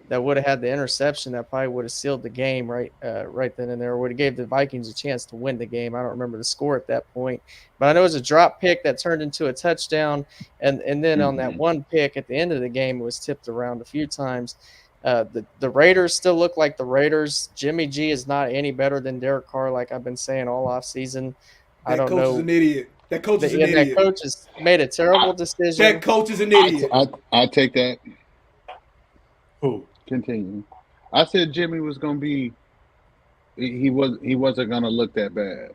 that would have had the interception that probably would have sealed the game right then and there, or would have gave the Vikings a chance to win the game. I don't remember the score at that point, but I know it was a drop pick that turned into a touchdown, and then on that one pick at the end of the game, it was tipped around a few times. The Raiders still look like the Raiders. Jimmy G is not any better than Derek Carr, like I've been saying all off season. I don't know. That coach is an idiot. That coach is an idiot. That coach has made a terrible decision. That coach is an idiot. I take that. Who? Continue. I said Jimmy was gonna be. He wasn't gonna look that bad.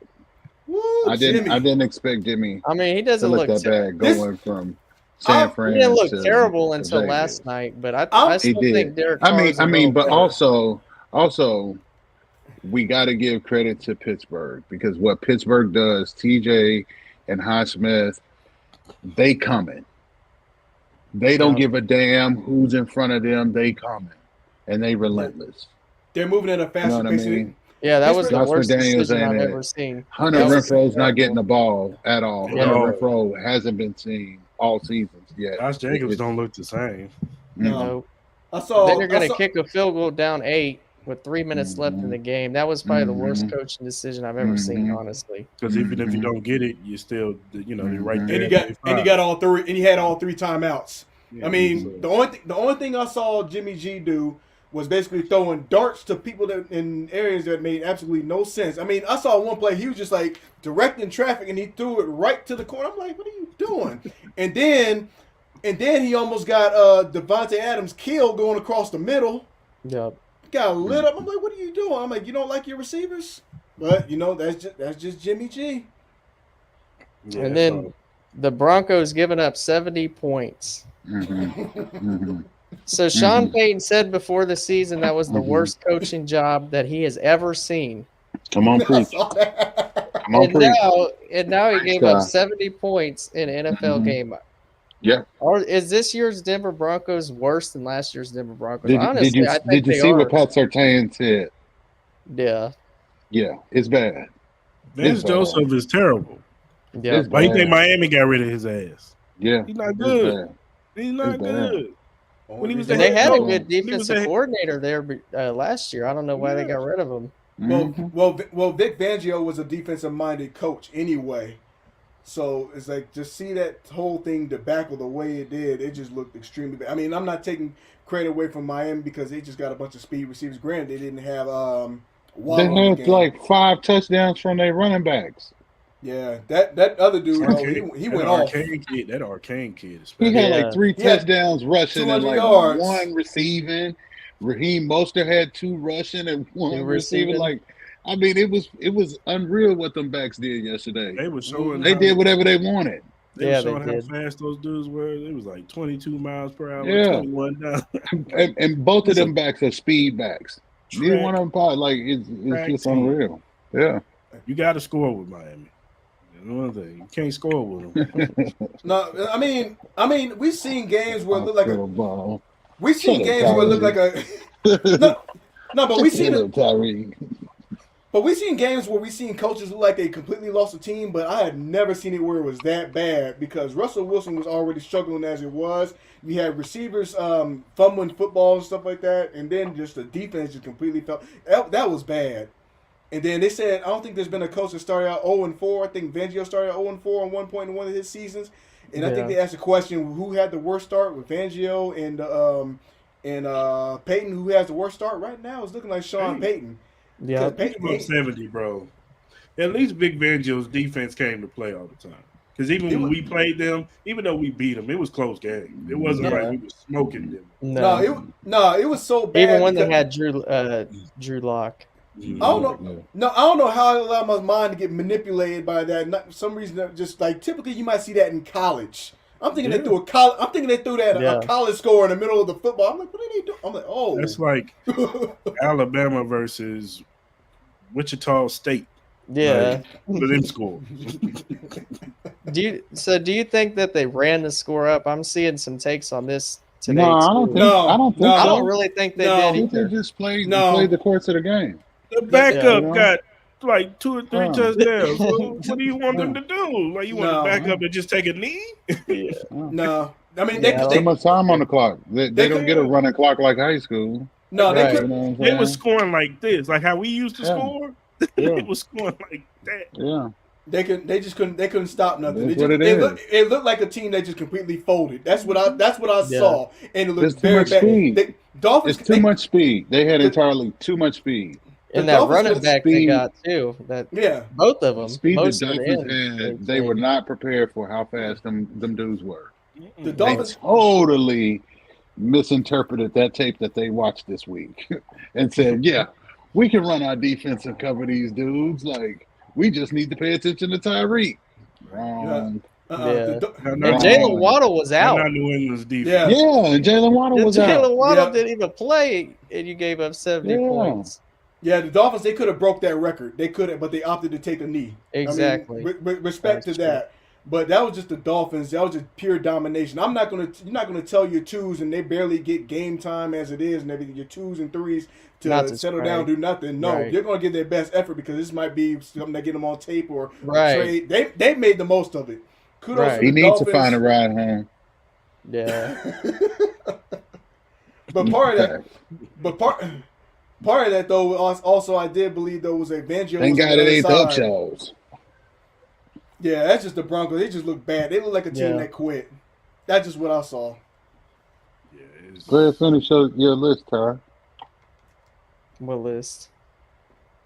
Woo, I didn't expect Jimmy. I mean, he doesn't to look that bad going from San Fran. He didn't look to terrible until Vegas. last night, but I still think Derek Carr but also we got to give credit to Pittsburgh, because what Pittsburgh does, TJ and Highsmith, they coming. They don't give a damn who's in front of them. They coming, and they relentless. They're moving at a faster pace. Yeah, that was the Josh worst McDaniels decision I've ain't ever it. seen. Hunter Renfro's not getting the ball at all. Yeah. Hunter Renfro hasn't been seen all seasons yet. Josh Jacobs don't look the same. No. No. Then you're going to kick a field goal down 8 with 3 minutes left in the game. That was probably the worst coaching decision I've ever seen, honestly. Because even if you don't get it, you still, you're right there. And he got all 3, and he had all 3 timeouts. Yeah, I mean, the only thing I saw Jimmy G do was basically throwing darts to people that in areas that made absolutely no sense. I mean, I saw one play, he was just like directing traffic, and he threw it right to the corner. I'm like, what are you doing? And then And then he almost got Devontae Adams killed going across the middle. Yep. Got lit up. I'm like, what are you doing? I'm like, you don't like your receivers? But that's just Jimmy G. Yeah, And then the Broncos giving up 70 points. So Sean Payton said before the season that was the worst coaching job that he has ever seen. Come on, I preach. saw that. Come on, preach. Now he gave up 70 points in an NFL game. Yeah. Or is this year's Denver Broncos worse than last year's Denver Broncos? Did Honestly, I think you they see are. what Pat Surtain said? Yeah. Yeah, it's bad. Vince Joseph is terrible. Yeah. Why you think Miami got rid of his ass? Yeah, He's not good. He's not good. When he was And they head had a coach, good defensive coordinator there last year. I don't know why they got rid of him. Well, Vic Fangio was a defensive-minded coach anyway. So it's like, just see that whole thing debacle the way it did. It just looked extremely bad. I mean, I'm not taking credit away from Miami because they just got a bunch of speed receivers. Granted, they didn't have Waddle They in had the game. like 5 touchdowns from their running backs. Yeah, that other dude, though, he went off. That Arcane kid. He had like 3 touchdowns rushing and 200 like yards. 1 receiving. Raheem Mostert had 2 rushing and 1 receiving. Like, I mean, it was unreal what them backs did yesterday. They were showing. They did whatever they wanted. They were showing how fast those dudes were. It was like 22 miles per hour, Yeah. 21 down. and both of them backs are speed backs. Neither one of them like it's just unreal. Yeah. You got to score with Miami. One thing, you can't score with them. No, I mean, we've seen games where it look like a. We've seen games where it look like a. no, but we've seen it. But we've seen games where we've seen coaches look like they completely lost a team, but I had never seen it where it was that bad because Russell Wilson was already struggling as it was. You had receivers fumbling football and stuff like that, and then just the defense just completely fell. That was bad. And then they said, I don't think there's been a coach that started out 0-4. I think Fangio started out 0-4 on one point in one of his seasons. And I think they asked the question, who had the worst start with Fangio and Peyton, who has the worst start right now? It's looking like Sean Payton. Yeah, Peyton up 70, bro. At least Vic Fangio's defense came to play all the time. Because even when we played them, even though we beat them, it was close game. It wasn't like we were smoking them. No, it was so bad. Even when they had Drew Lock. I don't know how I allowed my mind to get manipulated by that. Not for some reason, just like typically you might see that in college. I'm thinking they threw a college score in the middle of the football. I'm like, what are they doing? I'm like, oh, that's like Alabama versus Wichita State. Yeah, for them scores. Do you think that they ran the score up? I'm seeing some takes on this today. No, I don't think so. I don't really think they did. They just played the course of the game. The backup got like 2 or 3 touchdowns. So what do you want them to do? Like you want the backup to just take a knee? No, I mean too much time on the clock. They don't get a running clock like high school. No, they were scoring like this, like how we used to score. They was scoring like that. Yeah. They couldn't stop nothing. It looked like a team that just completely folded. That's what I saw, and it looked very bad. Speed. Dolphins it's too much speed. They had entirely too much speed. And that running back they got too. Both of them. Speed the Dolphins had. They were not prepared for how fast them dudes were. The Dolphins totally misinterpreted that tape that they watched this week and said, "Yeah, we can run our defense and cover these dudes. Like we just need to pay attention to Tyreek." Wrong. And Jalen Waddle was out. Not New England's defense. Yeah, and Jalen Waddle was out. Jalen Waddle didn't even play, and you gave up 70 points. Yeah, the Dolphins, they could have broke that record. They could have, but they opted to take a knee. Exactly. I mean, respect to that. But that was just the Dolphins. That was just pure domination. You're not gonna tell your twos, and they barely get game time as it is and everything. Your 2s and 3s to settle down, do nothing. No, you're gonna give their best effort because this might be something that get them on tape or trade. They made the most of it. Kudos to the He needs Dolphins. to find a ride home. Yeah. But part of that though, also I did believe there was a Fangio. Thank God it ain't the Upshaws. Yeah, that's just the Broncos. They just look bad. They look like a team that quit. That's just what I saw. Go ahead, finish your list, Ty. What list?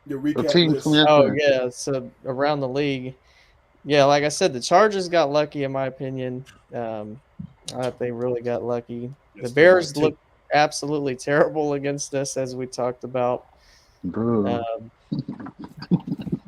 Your recap list. Oh yeah, so around the league. Yeah, like I said, the Chargers got lucky in my opinion. I thought they really got lucky. That's The the Bears hot tip. looked absolutely terrible against us, as we talked about. Bro. Um,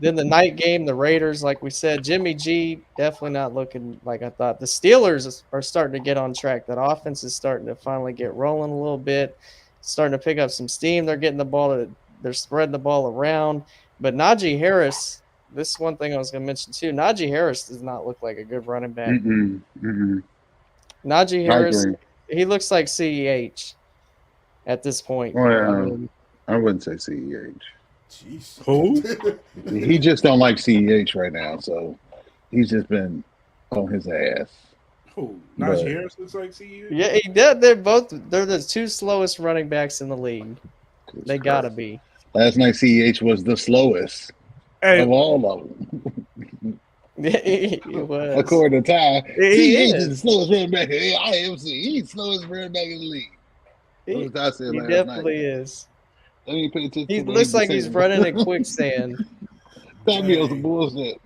then the night game, the Raiders, like we said, Jimmy G definitely not looking like I thought. The Steelers are starting to get on track. That offense is starting to finally get rolling a little bit, starting to pick up some steam. They're getting the ball. They're spreading the ball around. But Najee Harris, this is one thing I was going to mention too. Najee Harris does not look like a good running back. Najee I Harris, agree. he looks like CEH at this point. I Well, mean, I wouldn't say CEH. Jeez. Who? He just don't like CEH right now, so he's just been on his ass. Who? But- Najee Harris looks like CU. yeah, they're the two slowest running backs in the league. They gotta be. Last night, CEH was the slowest Hey, of all of them. It was. According to Ty, He CEH is. is the slowest running back. I am saying he's the slowest running back in the league. That's He, what Ty said he last definitely night. is. I didn't pay attention He to what looks was like he's saying. running in quicksand. That be on some Dang. bullshit.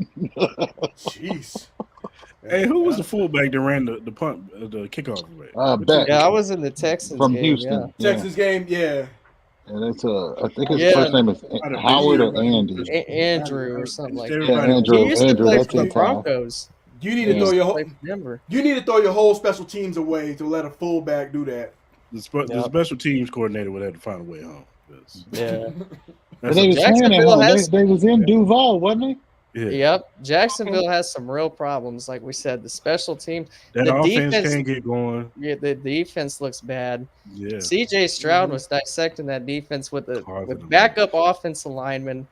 Jeez. hey, who was the fullback that ran the punt, the kickoff away? Beck. Yeah, I was in the Texans From game. Houston. Yeah. Texas game, yeah. And it's I think his Yeah. first name is Howard or Andy. Andrew or something like that. Yeah, Andrew. He used to Andrew, play that's for the it, Ty. Broncos. You need Yeah. to throw your Play whole for Denver. you need to throw your whole special teams away to let a fullback do that. The Yep. special teams coordinator would have to find a way home. Yeah. But they was playing at Jacksonville home. has- They was in Duval, wasn't Yeah. Yep. Jacksonville has some real problems. Like we said, the special team, That the offense defense- can't get going. yeah, the defense looks bad. Yeah. CJ Stroud was dissecting that defense with Carving them backup offensive linemen,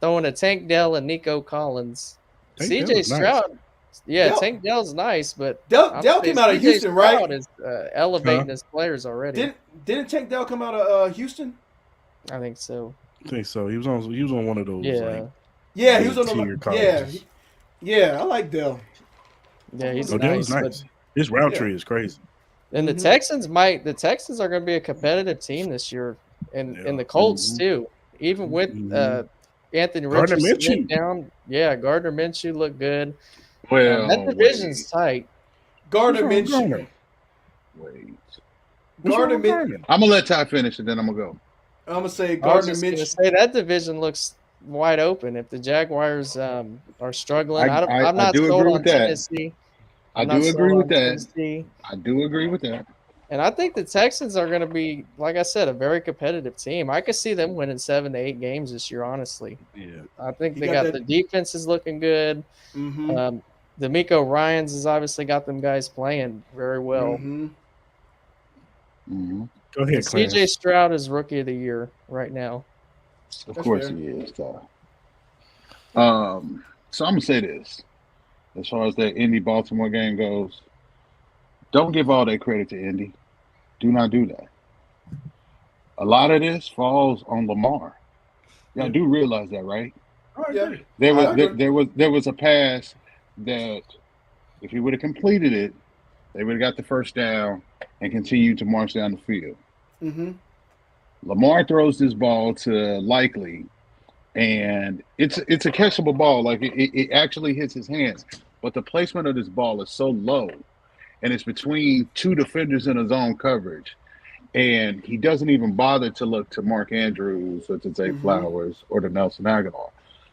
throwing a Tank Dell and Nico Collins. Tank CJ Dell's nice. Stroud, yeah, Dell- Tank Dell's nice, but Dell I'm came saying out of CJ Houston, right? Stroud is elevating Huh? his players already. Didn't Tank Dell come out of Houston? I think so. I think so. He was on one of those. Yeah, Like, Yeah, he was on mid-tier the yeah. colleges. Yeah, I like Dell. yeah, he's Oh, Dell's nice. nice. His route Yeah. tree is crazy. And the Mhm. Texans are going to be a competitive team this year, and Yeah. the Colts Mhm. too. Even with Mhm. Anthony Gardner Richardson Minshew. down, yeah, Gardner Minshew looked good. Well, That division's tight. Gardner Who's wrong, Minshew. Gardner? wait. What's Gardner wrong with Min- Gardner? I'm gonna let Ty finish and then I'm gonna go. I'm gonna say I was Gardner just going to Minshew. say that division looks wide open. If the Jaguars are struggling, I'm not do sold agree on with that. Tennessee. I I'm not do sold agree with on that. Tennessee. I do agree with that. And I think the Texans are going to be, like I said, a very competitive team. I could see them winning 7 to 8 games this year, honestly. Yeah. I think You they got got that- the defense is looking good. Mm-hmm. D'Amico Ryans has obviously got them guys playing very well. Mm-hmm. Mm-hmm. Go ahead, CJ Clarence. Stroud is rookie of the year right now. Of That's course fair. he is, Ty. So I'm gonna say this. As far as that Indy Baltimore game goes, don't give all that credit to Indy. Do not do that. A lot of this falls on Lamar. Y'all do realize that, right? I Yeah. agree. There I was agree. there was a pass that if he would have completed it, they would have got the first down and continued to march down the field. Mm-hmm. Lamar throws this ball to Likely, and it's a catchable ball. Like it actually hits his hands, but the placement of this ball is so low, and it's between two defenders in a zone coverage, and he doesn't even bother to look to Mark Andrews or to Zay Mhm. Flowers or to Nelson Aguilar.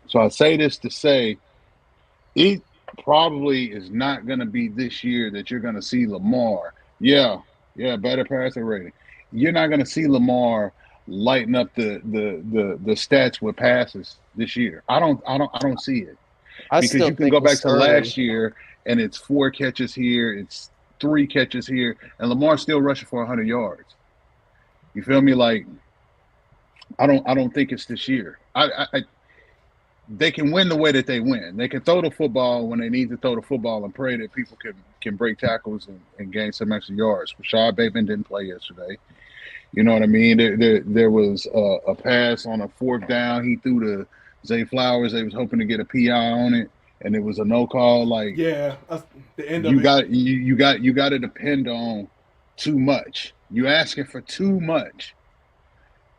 So I say this to say, it probably is not going to be this year that you're going to see Lamar. Yeah, better passer rating. You're not going to see Lamar lighten up the stats with passes this year. I don't see it. I Because still you can think go back it's to early. last year and it's 4 catches here, it's 3 catches here, and Lamar's still rushing for 100 yards. You feel me? Like, I don't think it's this year. They can win the way that they win. They can throw the football when they need to throw the football and pray that people can break tackles and gain some extra yards. Rashad Bateman didn't play yesterday. You know what I mean? There was a pass on a 4th down. He threw to Zay Flowers. They was hoping to get a PI on it, and it was a no call. Like, Yeah, the end of you it. got to depend on too much. You asking for too much,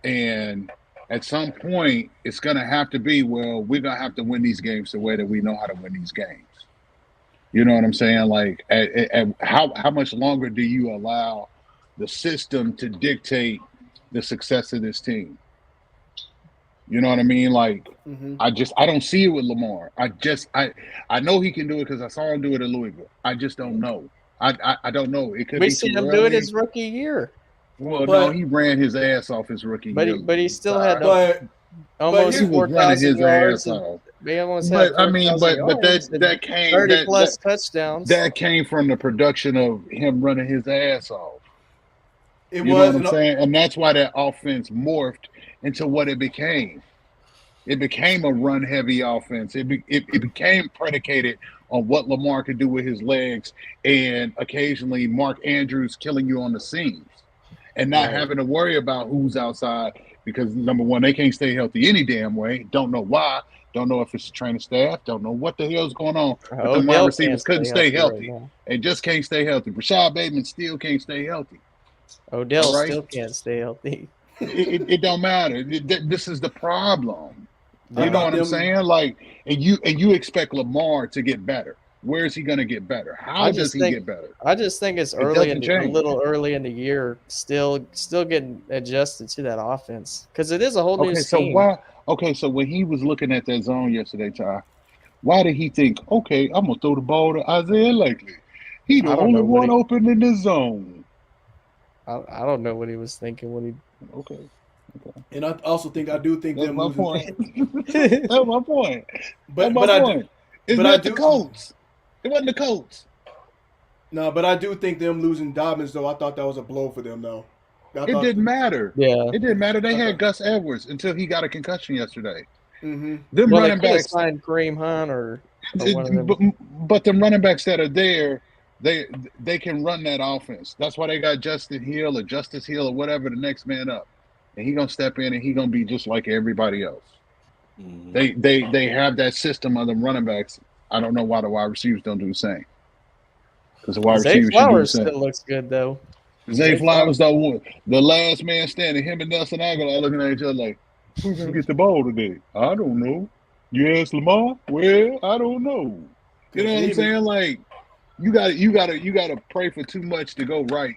and at some point it's gonna have to be, well, we're gonna have to win these games the way that we know how to win these games. You know what I'm saying? Like, how much longer do you allow the system to dictate the success of this team? You know what I mean? Like, Mm-hmm. I don't see it with Lamar. I know he can do it because I saw him do it at Louisville. I just don't know. I don't know. It could We be seen too him do it early. his rookie year, Well, no, But he ran his ass off his rookie year. but he still had but almost He here's was running 4,000 his ass yards. And off. they almost had But I mean, 4,000 but yards and that came 30 plus touchdowns. that came from the production of him running his ass off. it You know what was I'm saying? And that's why that offense morphed into what it became. It became a run-heavy offense. It became predicated on what Lamar could do with his legs, and occasionally Mark Andrews killing you on the seams, and not Right. having to worry about who's outside because number one, they can't stay healthy any damn way. Don't know why. Don't know if it's the training staff. Don't know what the hell's going on. But the wide Odell can't receivers couldn't stay right healthy. now. They just can't stay healthy. Rashad Bateman still can't stay healthy. Odell All right? still can't stay healthy. It don't matter. This is the problem. I You know thought what I'm them- saying? Like, and you expect Lamar to get better. Where is he going to get better? How does he get better? I just think it's doesn't a change. little early in the year, still getting adjusted to that offense because it is a whole new Okay, so scheme. why? Okay, so when he was looking at that zone yesterday, Ty, why did he think, okay, I'm gonna throw the ball to Isaiah Likely? He the I don't only know what one open in the zone. I don't know what he was thinking when he. Okay, and I do think that's them my losing. point. That's my point. That's my But I do, point. It's but I not the do- Colts. It wasn't the Colts. no, but I do think them losing Dobbins though. I thought that was a blow for them though. It didn't matter. Yeah. It didn't matter. They Okay. had Gus Edwards until he got a concussion yesterday. Mm-hmm. Them Well, they running could have backs, signed Kareem Hunt or one of them. but them running backs that are there, they can run that offense. That's why they got Justin Hill or Justice Hill or whatever the next man up, and he gonna step in and he gonna be just like everybody else. Mhm. They have that system of them running backs. I don't know why the wide receivers don't do the same. Because the wide Zay receivers should do the Flowers same. still looks good though. Zay Flowers, though, the last man standing, him and Nelson Aguilar looking at each other like, who's gonna get the ball today? I don't know. You ask Lamar? Well, I don't know. You know what I'm saying? Like, you gotta pray for too much to go right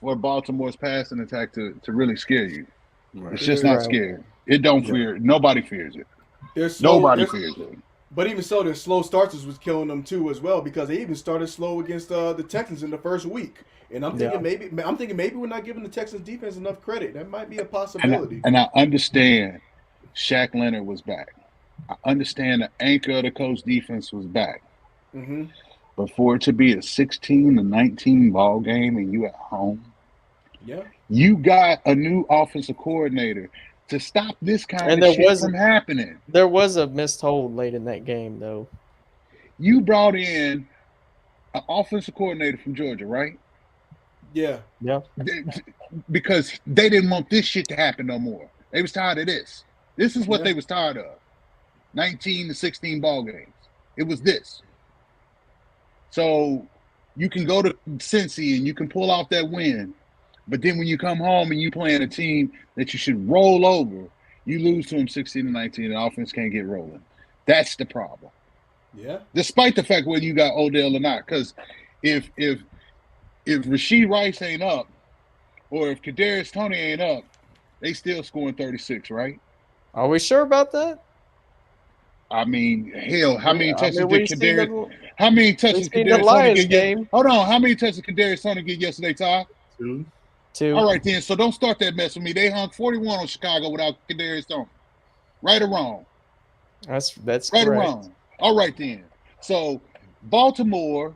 for Baltimore's passing attack to really scare you. Right. It's just not Right. scary. It don't fear. Nobody fears it. They're slow, Nobody fears it. But even so, their slow starters was killing them too as well because they even started slow against the Texans in the first week. And I'm thinking maybe we're not giving the Texans defense enough credit. That might be a possibility. And I understand Shaq Leonard was back. I understand the anchor of the Colts defense was back. Mm-hmm. But for it to be a 16-19 ball game and you at home, Yeah. you got a new offensive coordinator to stop this kind of shit from happening. There was a missed hold late in that game though. You brought in an offensive coordinator from Georgia, right? Yeah. Yeah. Because they didn't want this shit to happen no more. They was tired of this. This is what Yeah. they was tired of. 19-16 ball games. It was this. So you can go to Cincy and you can pull off that win. But then when you come home and you playing a team that you should roll over, you lose to them 16-19 and the offense can't get rolling. That's the problem. Yeah. Despite the fact whether you got Odell or not. Because if Rashee Rice ain't up or if Kadarius Toney ain't up, they still scoring 36, right? Are we sure about that? I mean, hell, how many touches did we've seen Kadarius? How many touches seen the Kadarius Toney Lions get? game. Hold on, how many touches Kadarius Toney get yesterday, Ty? 2. All right, then. So don't start that mess with me. They hung 41 on Chicago without Kadarius Toney. Right or wrong? That's Right or correct. wrong? All right, then. So Baltimore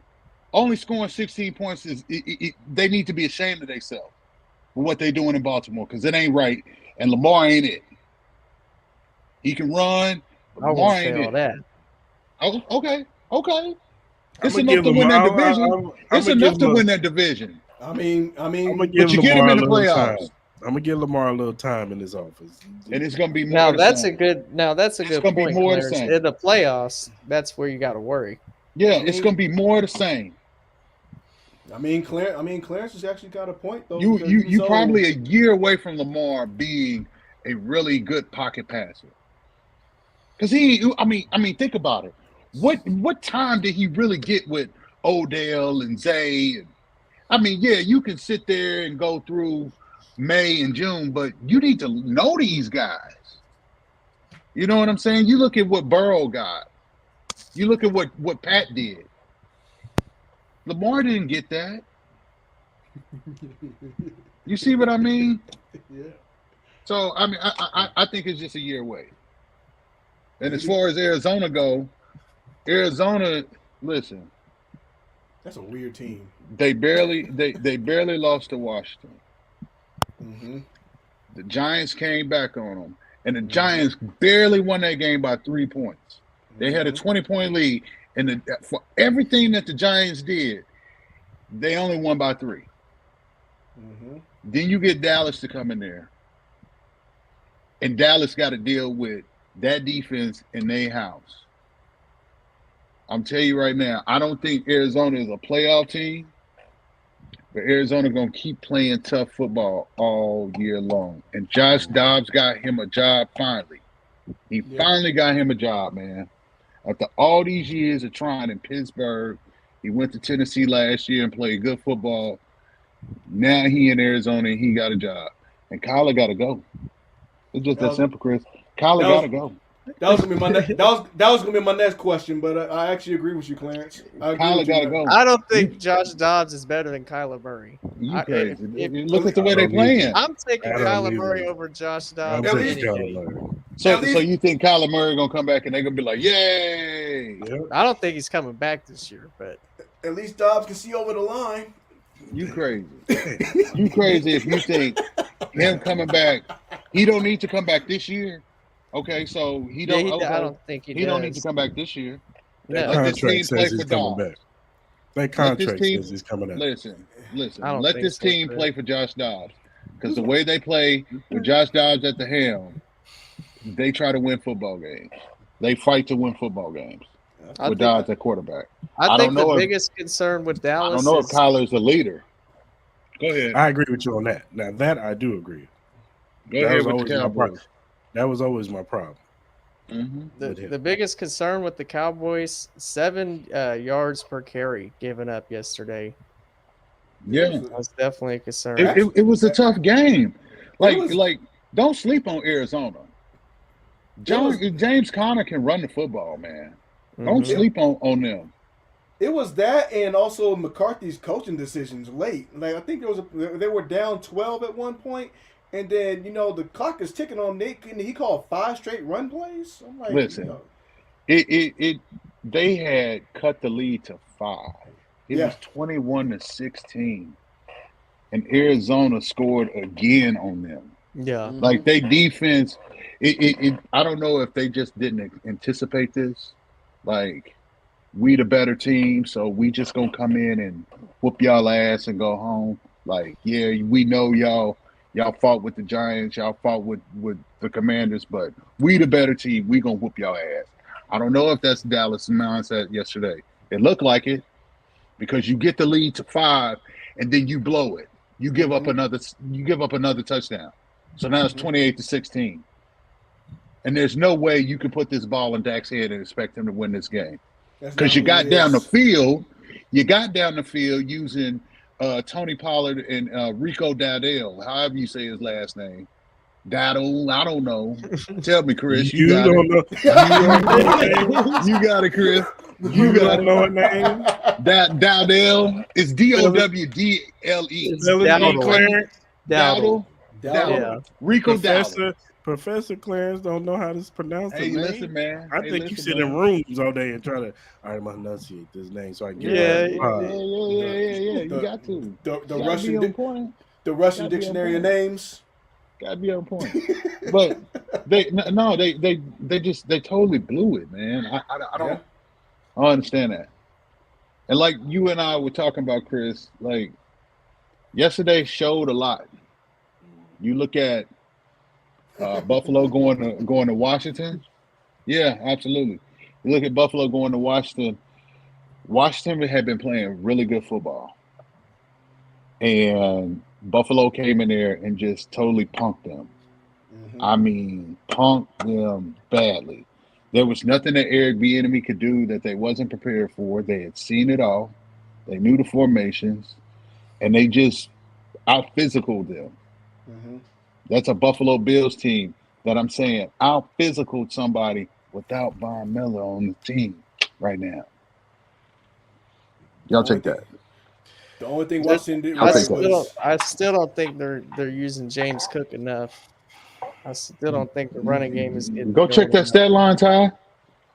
only scoring 16 points is they need to be ashamed of themselves for what they're doing in Baltimore because it ain't right, and Lamar ain't it. He can run. But I Lamar won't ain't say all it. that. Oh, okay. It's I'ma enough give to win that Lamar- division. It's I'ma enough give to him a- win that division. I mean, I'm gonna But give you get him Lamar in a the little playoffs. time. I'm gonna give Lamar a little time in this office. And it's gonna be more. Now the that's same. a good It's gonna be point, more the Clarence. same. In the playoffs, that's where you got to worry. Yeah, it's gonna be more the same. Clarence has actually got a point though. You because even so- probably a year away from Lamar being a really good pocket passer. Because I mean, think about it. What time did he really get with Odell and Zay? And, I mean, yeah, you can sit there and go through May and June, but you need to know these guys. You know what I'm saying? You look at what Burrow got. You look at what Pat did. Lamar didn't get that. You see what I mean? Yeah. So I mean, I think it's just a year away. And as far as Arizona go, Arizona, listen, That's a weird team. they barely lost to Washington. Mm-hmm. The Giants came back on them, and the Giants barely won that game by 3 points. They had a 20-point lead, and for everything that the Giants did, they only won by 3. Mm-hmm. Then you get Dallas to come in there, and Dallas got to deal with that defense in their house. I'm telling you right now, I don't think Arizona is a playoff team, but Arizona going to keep playing tough football all year long. And Josh Dobbs got him a job finally. He finally got him a job, man. After all these years of trying in Pittsburgh, he went to Tennessee last year and played good football. Now he in Arizona and he got a job. And Kyler got to go. It's just that simple, Chris. Kyler got to go. That was gonna be my that was gonna be my next question, but I actually agree with you, Clarence. Kyler got to go. I don't think Josh Dobbs is better than Kyler Murray. You crazy. Look at the way they're playing. I'm taking Kyler Murray over Josh Dobbs. So you think Kyler Murray going to come back and they're going to be like, yay? I don't think he's coming back this year, but at least Dobbs can see over the line. You crazy. You crazy if you think him coming back, he don't need to come back this year. Okay, so he don't. Yeah, okay. I don't think he don't need to come back this year. That Let this team contract play says he's for coming Dobbs. back. That contract says he's coming out. Listen. I don't Let think this so, team Chris. play for Josh Dobbs because the way they play with Josh Dobbs at the helm, they try to win football games. They fight to win football games with Dobbs at quarterback. I think the biggest concern with Dallas. I don't know if Kyler's a leader. Go ahead. I agree with you on that. Now that I do agree. Go ahead with the Cowboys. That was always my problem. Mm-hmm. The biggest concern with the Cowboys, 7 yards per carry given up yesterday. Yeah, that's definitely a concern. It was a tough game. Like don't sleep on Arizona. James Conner can run the football, man. Don't sleep on them. It was that, and also McCarthy's coaching decisions late. Like I think they were down 12 at one point. And then, the clock is ticking on Nick, and he called 5 straight run plays. I'm like, listen, they had cut the lead to 5. It was 21-16, and Arizona scored again on them. Yeah, like they defense. I don't know if they just didn't anticipate this. Like we the better team, so we just gonna come in and whoop y'all ass and go home. Like we know y'all. Y'all fought with the Giants. Y'all fought with the Commanders, but we the better team. We gonna whoop y'all ass. I don't know if that's Dallas' mindset yesterday. It looked like it because you get the lead to 5 and then you blow it. You give up another. You give up another touchdown. So now it's 28-16, and there's no way you can put this ball in Dak's head and expect him to win this game because you got down the field. You got down the field using. Tony Pollard and Rico Dowdell, however you say his last name. Dowdell, I don't know. Tell me, Chris. You got don't know. You got it, Chris. You don't know a name. Dowdell. It's Dowdle. Dowdle. Yeah. Rico Dowdle. Professor Clarence don't know how to pronounce Hey, the name. listen, man. I think you sit in rooms all day and try to. I'm gonna enunciate this name so I can get it. Yeah. You got to. The Russian dictionary of names. Gotta be on point. But they totally blew it, man. I don't understand that. And like you and I were talking about, Chris, like yesterday showed a lot. You look at Buffalo going to Washington. Yeah, absolutely. You look at Buffalo going to Washington. Washington had been playing really good football. And Buffalo came in there and just totally punked them. I mean, punked them badly. There was nothing that Eric Bieniemy could do that they wasn't prepared for. They had seen it all. They knew the formations, and they just out physical them. Mm-hmm. That's a Buffalo Bills team that I'm saying out physical somebody without Von Miller on the team right now. Y'all take that. The only thing Just- Washington did I'll right take that. was I still don't think they're using James Cook enough. I still don't think the running game is getting Go check going that enough. stat line, Ty.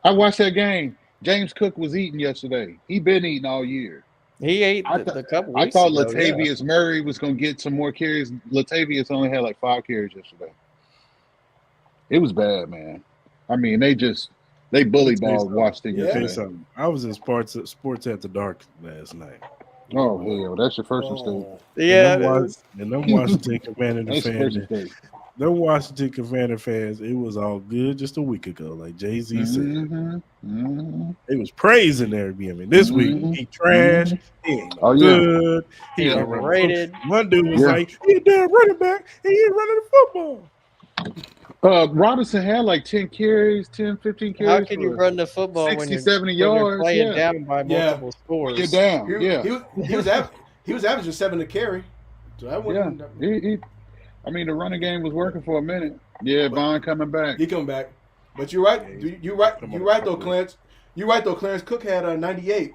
I watched that game. James Cook was eating yesterday. He been eating all year. He ate I the couple I weeks thought ago. Yeah. Latavius Murray was going to get some more carries. Latavius only had like 5 carries yesterday. It was bad, man. I mean, they bully balled Washington Yeah. Tell you yesterday. something. I was in sports After Dark last night. Oh hell, that's your first mistake. oh, Yeah. And them Washington Commander That's your first fans, mistake. them Washington Commander fans, it was all good just a week ago, like Jay-Z said. Mm-hmm. Mm-hmm. They was praising Eric Bieniemy. This week, Mhm. he trash. He ain't no Oh, yeah. good. He He ain't running. overrated. One dude was Yeah. like, he a damn running back. He ain't running the football. Robinson had like 10 carries, 10, 15 carries. How can you for run the football 60, when you're 70 when you're yards? playing Yeah. down by Yeah. multiple scores? You're down. he, Yeah. he was averaging 7 to carry. So that Yeah. wasn't. I mean, the running game was working for a minute. Yeah, Vaughn coming back. He come back, but you're right. You're right. Come You're on, right though, come on. Clarence. You're right though, Clarence. Cook had a 98.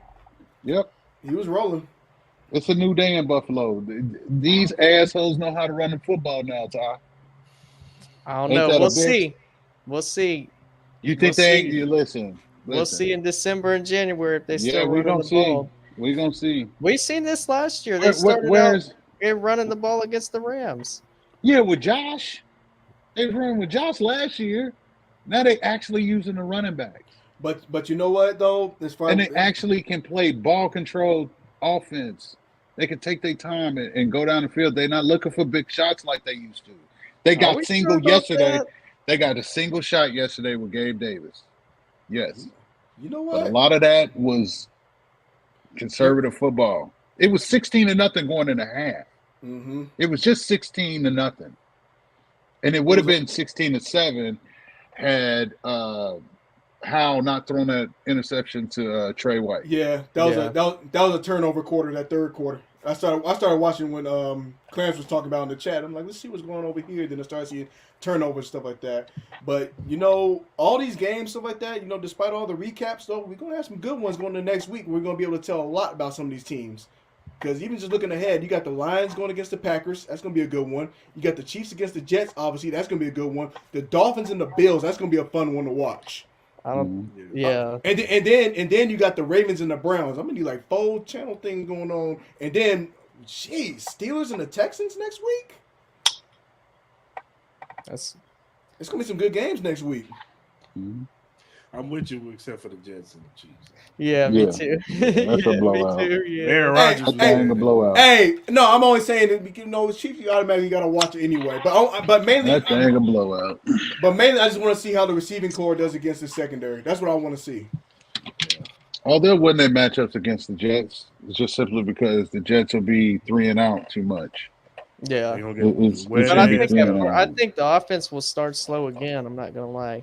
Yep. He was rolling. It's a new day in Buffalo. These assholes know how to run the football now, Ty. I don't Ain't know. that a We'll bitch? see. We'll see. You think We'll they ain't? see. You listen. We'll see in December and January if they Yeah, start we're running gonna the see. ball. We're gonna see. We seen this last year. They started Where's out running the ball against the Rams. yeah with Josh? They ran with Josh last year. Now they actually using the running backs, But you know what though? As far and they actually can play ball control offense. They can take their time and go down the field. They're not looking for big shots like they used to. They Are got we single sure about yesterday. that? They got a single shot yesterday with Gabe Davis. Yes, you know but a what? lot of that was conservative football. It was 16-0 going into half. Mm-hmm. It was just 16-0, and it would have been 16-7 had Howell not thrown that interception to Trey White. Yeah, that was a turnover quarter. That third quarter. I started watching when Clarence was talking about in the chat. I'm like, let's see what's going on over here. Then I started seeing turnovers, stuff like that. But all these games, stuff like that. Despite all the recaps, though, we're gonna have some good ones going into next week. We're gonna be able to tell a lot about some of these teams. Because even just looking ahead, you got the Lions going against the Packers. That's going to be a good one. You got the Chiefs against the Jets. Obviously, that's going to be a good one. The Dolphins and the Bills. That's going to be a fun one to watch. I don't. Yeah. And then you got the Ravens and the Browns. I'm going to do like 4 channel things going on. And then, geez, Steelers and the Texans next week. That's. It's going to be some good games next week. Mhm. I'm with you, except for the Jets and the Chiefs. Yeah, Yeah. me too. That's a blowout. Me too. Yeah. Aaron Hey, Rodgers. That was thing a good. blowout. Hey, no, I'm only saying that Chiefs, you automatically got to watch it anyway. But mainly, That thing a blowout. I just want to see how the receiving core does against the secondary. That's what I want to see. Oh, they'll win their matchups against the Jets. It's just simply because the Jets will be 3 and out too much. Yeah. They gonna It's get way But I gonna be think 3 and I out. think the offense will start slow again. I'm not gonna lie.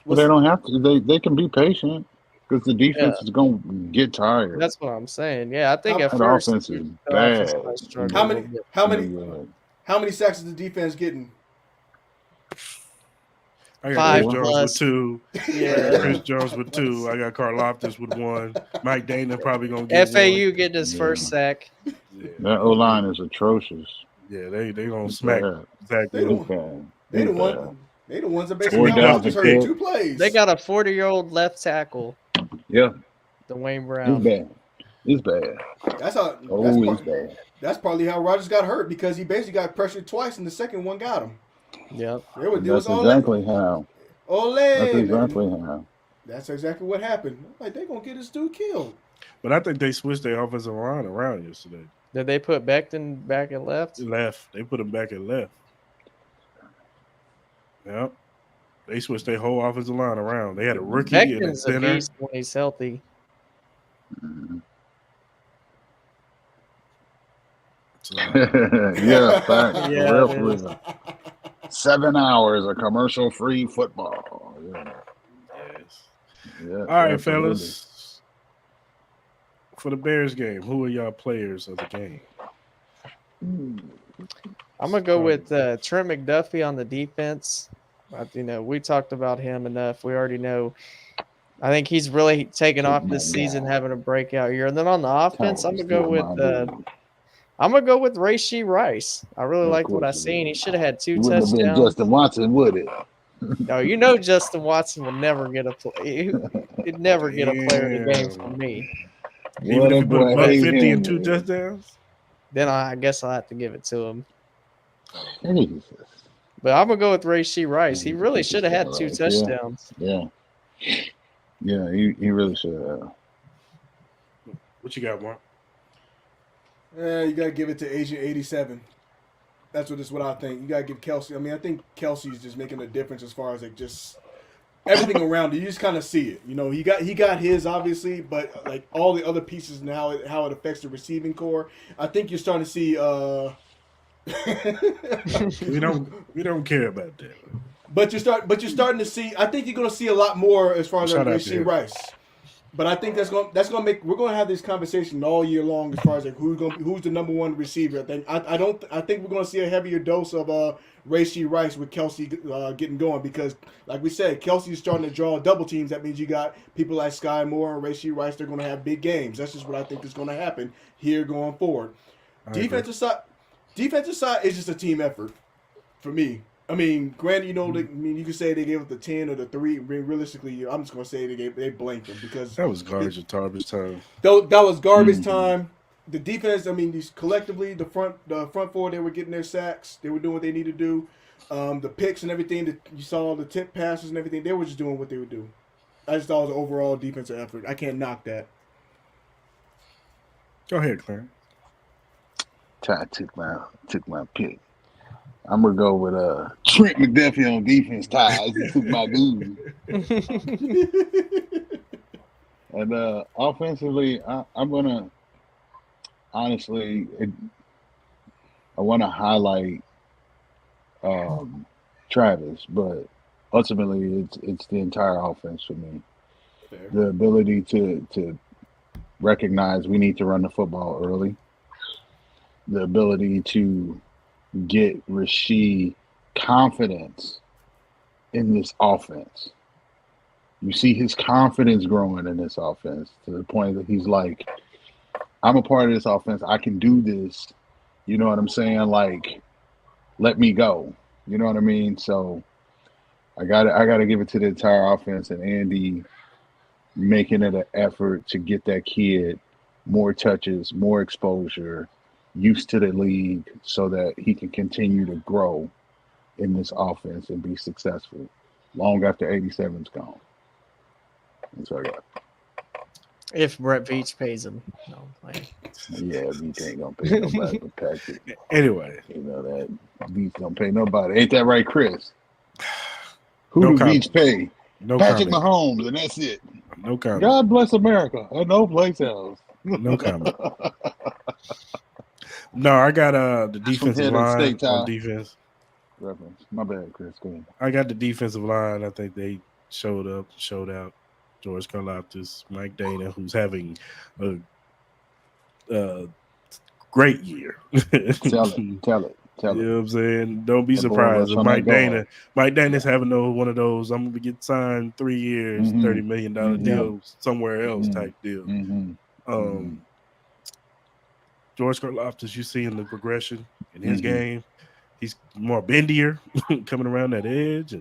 But they don't have to. They can be patient because the defense is going to get tired. That's what I'm saying. Yeah, I think at That first offense is the offense bad. might struggle How a many? little bit. How many sacks is the defense getting? I got 5 Chris Jones plus. with 2. Yeah. Chris Jones with 2. I got Carl Loftus with 1. Mike Dana probably gonna get FAU getting his first sack. 1. Yeah, That O line is atrocious. yeah, they gonna It's smack bad. Zach They Wilson. It's bad. They the It's one. bad. They the ones that Or basically Dalvin just hurt in Cook. 2 plays. They got a 40-year-old left tackle, Yeah, Dwayne it's Brown. bad. It's bad. That's how. Oh, it's bad. That's probably how Rodgers got hurt because he basically got pressured twice and the second one got him. Yep. It was That's Ole. exactly how. Ole. That's man. exactly how. That's exactly what happened. Like they gonna get this dude killed. But I think they switched their offensive line around yesterday. Did they put Becton back at left? Left. They put him back at left. Yep. They switched their whole offensive line around. They had a rookie in the Becton's a center. beast when he's healthy. Mhm. So, Yeah, facts. Yeah, For real, it for is. real. 7 hours of commercial-free football. Yeah. Yeah. All right, Absolutely. fellas. For the Bears game, who are y'all players of the game? I'm gonna go with Trent McDuffie on the defense. We talked about him enough. We already know. I think he's really taken off this season, having a breakout year. And then on the offense, I'm gonna go with Rashee Rice. I really liked what I seen. He should have had 2 Wouldn't have been touchdowns. Justin Watson, would it? No, Justin Watson will never get a play. He'd never get a player of the game from me. Even if he put a buck 50 and 2 him. touchdowns? Then I guess I'll have to give it to him. Jesus. But I'm gonna go with Rashee Rice. He really should have had 2 touchdowns. Yeah. Yeah, he really should have. What you got, Mark? You gotta give it to Agent 87. That's what I think. You gotta give Kelsey. I mean, I think Kelsey's just making a difference as far as like just everything around it. You just kind of see it. He got his obviously, but like all the other pieces and how it affects the receiving core. I think you're starting to see. we don't care about that. But you're starting to see. I think you're going to see a lot more as far as like Rashee Rice. But I think that's gonna make we're gonna have this conversation all year long as far as like who's the number one receiver. I think we're gonna see a heavier dose of Rashee Rice with Kelsey getting going because like we said, Kelsey is starting to draw double teams. That means you got people like Sky Moore and Rashee Rice. They're gonna have big games. That's just what I think is gonna happen here going forward. Defensive side is just a team effort for me. I mean, granted, you could say they gave it the 10 or the 3. Realistically, I'm just gonna say they blanked them because that was garbage time. That was garbage time. The defense, I mean, these collectively, the front four, they were getting their sacks. They were doing what they needed to do. The picks and everything that you saw, the tip passes and everything, they were just doing what they would do. I just thought it was an overall defensive effort. I can't knock that. Go ahead, Clarence. I took my pick. I'm gonna go with Trent McDuffie on defense. Ties. This is my dude. And offensively, I'm gonna honestly, I want to highlight Travis, but ultimately, it's the entire offense for me. Fair. The ability to recognize we need to run the football early. The ability to get Rashee confidence in this offense. You see his confidence growing in this offense to the point that he's like, I'm a part of this offense. I can do this. You know what I'm saying? Like, let me go. You know what I mean? So I gotta give it to the entire offense and Andy making it an effort to get that kid more touches, more exposure, used to the league so that he can continue to grow in this offense and be successful long after 87's gone. That's what I got. If Brett Veach pays him. No, yeah, Veach ain't going to pay nobody but Patrick. Anyway. You know that. Veach don't pay nobody. Ain't that right, Chris? Who do Veach pay? No Patrick comment. Mahomes, and that's it. No comment. God bless America and no place else. No comment. No, I got the defensive line on defense. Reference. My bad, Chris. Go ahead. I got the defensive line. I think they showed out. George Karlaftis, Mike Dana, who's having a great year. Tell it. You know what I'm saying? Don't be surprised if Mike Dana's having one of those, I'm going to get signed 3 years, $30 million deal somewhere else type deal. George Karlaftis, you seeing the progression in his game. He's more bendier, coming around that edge.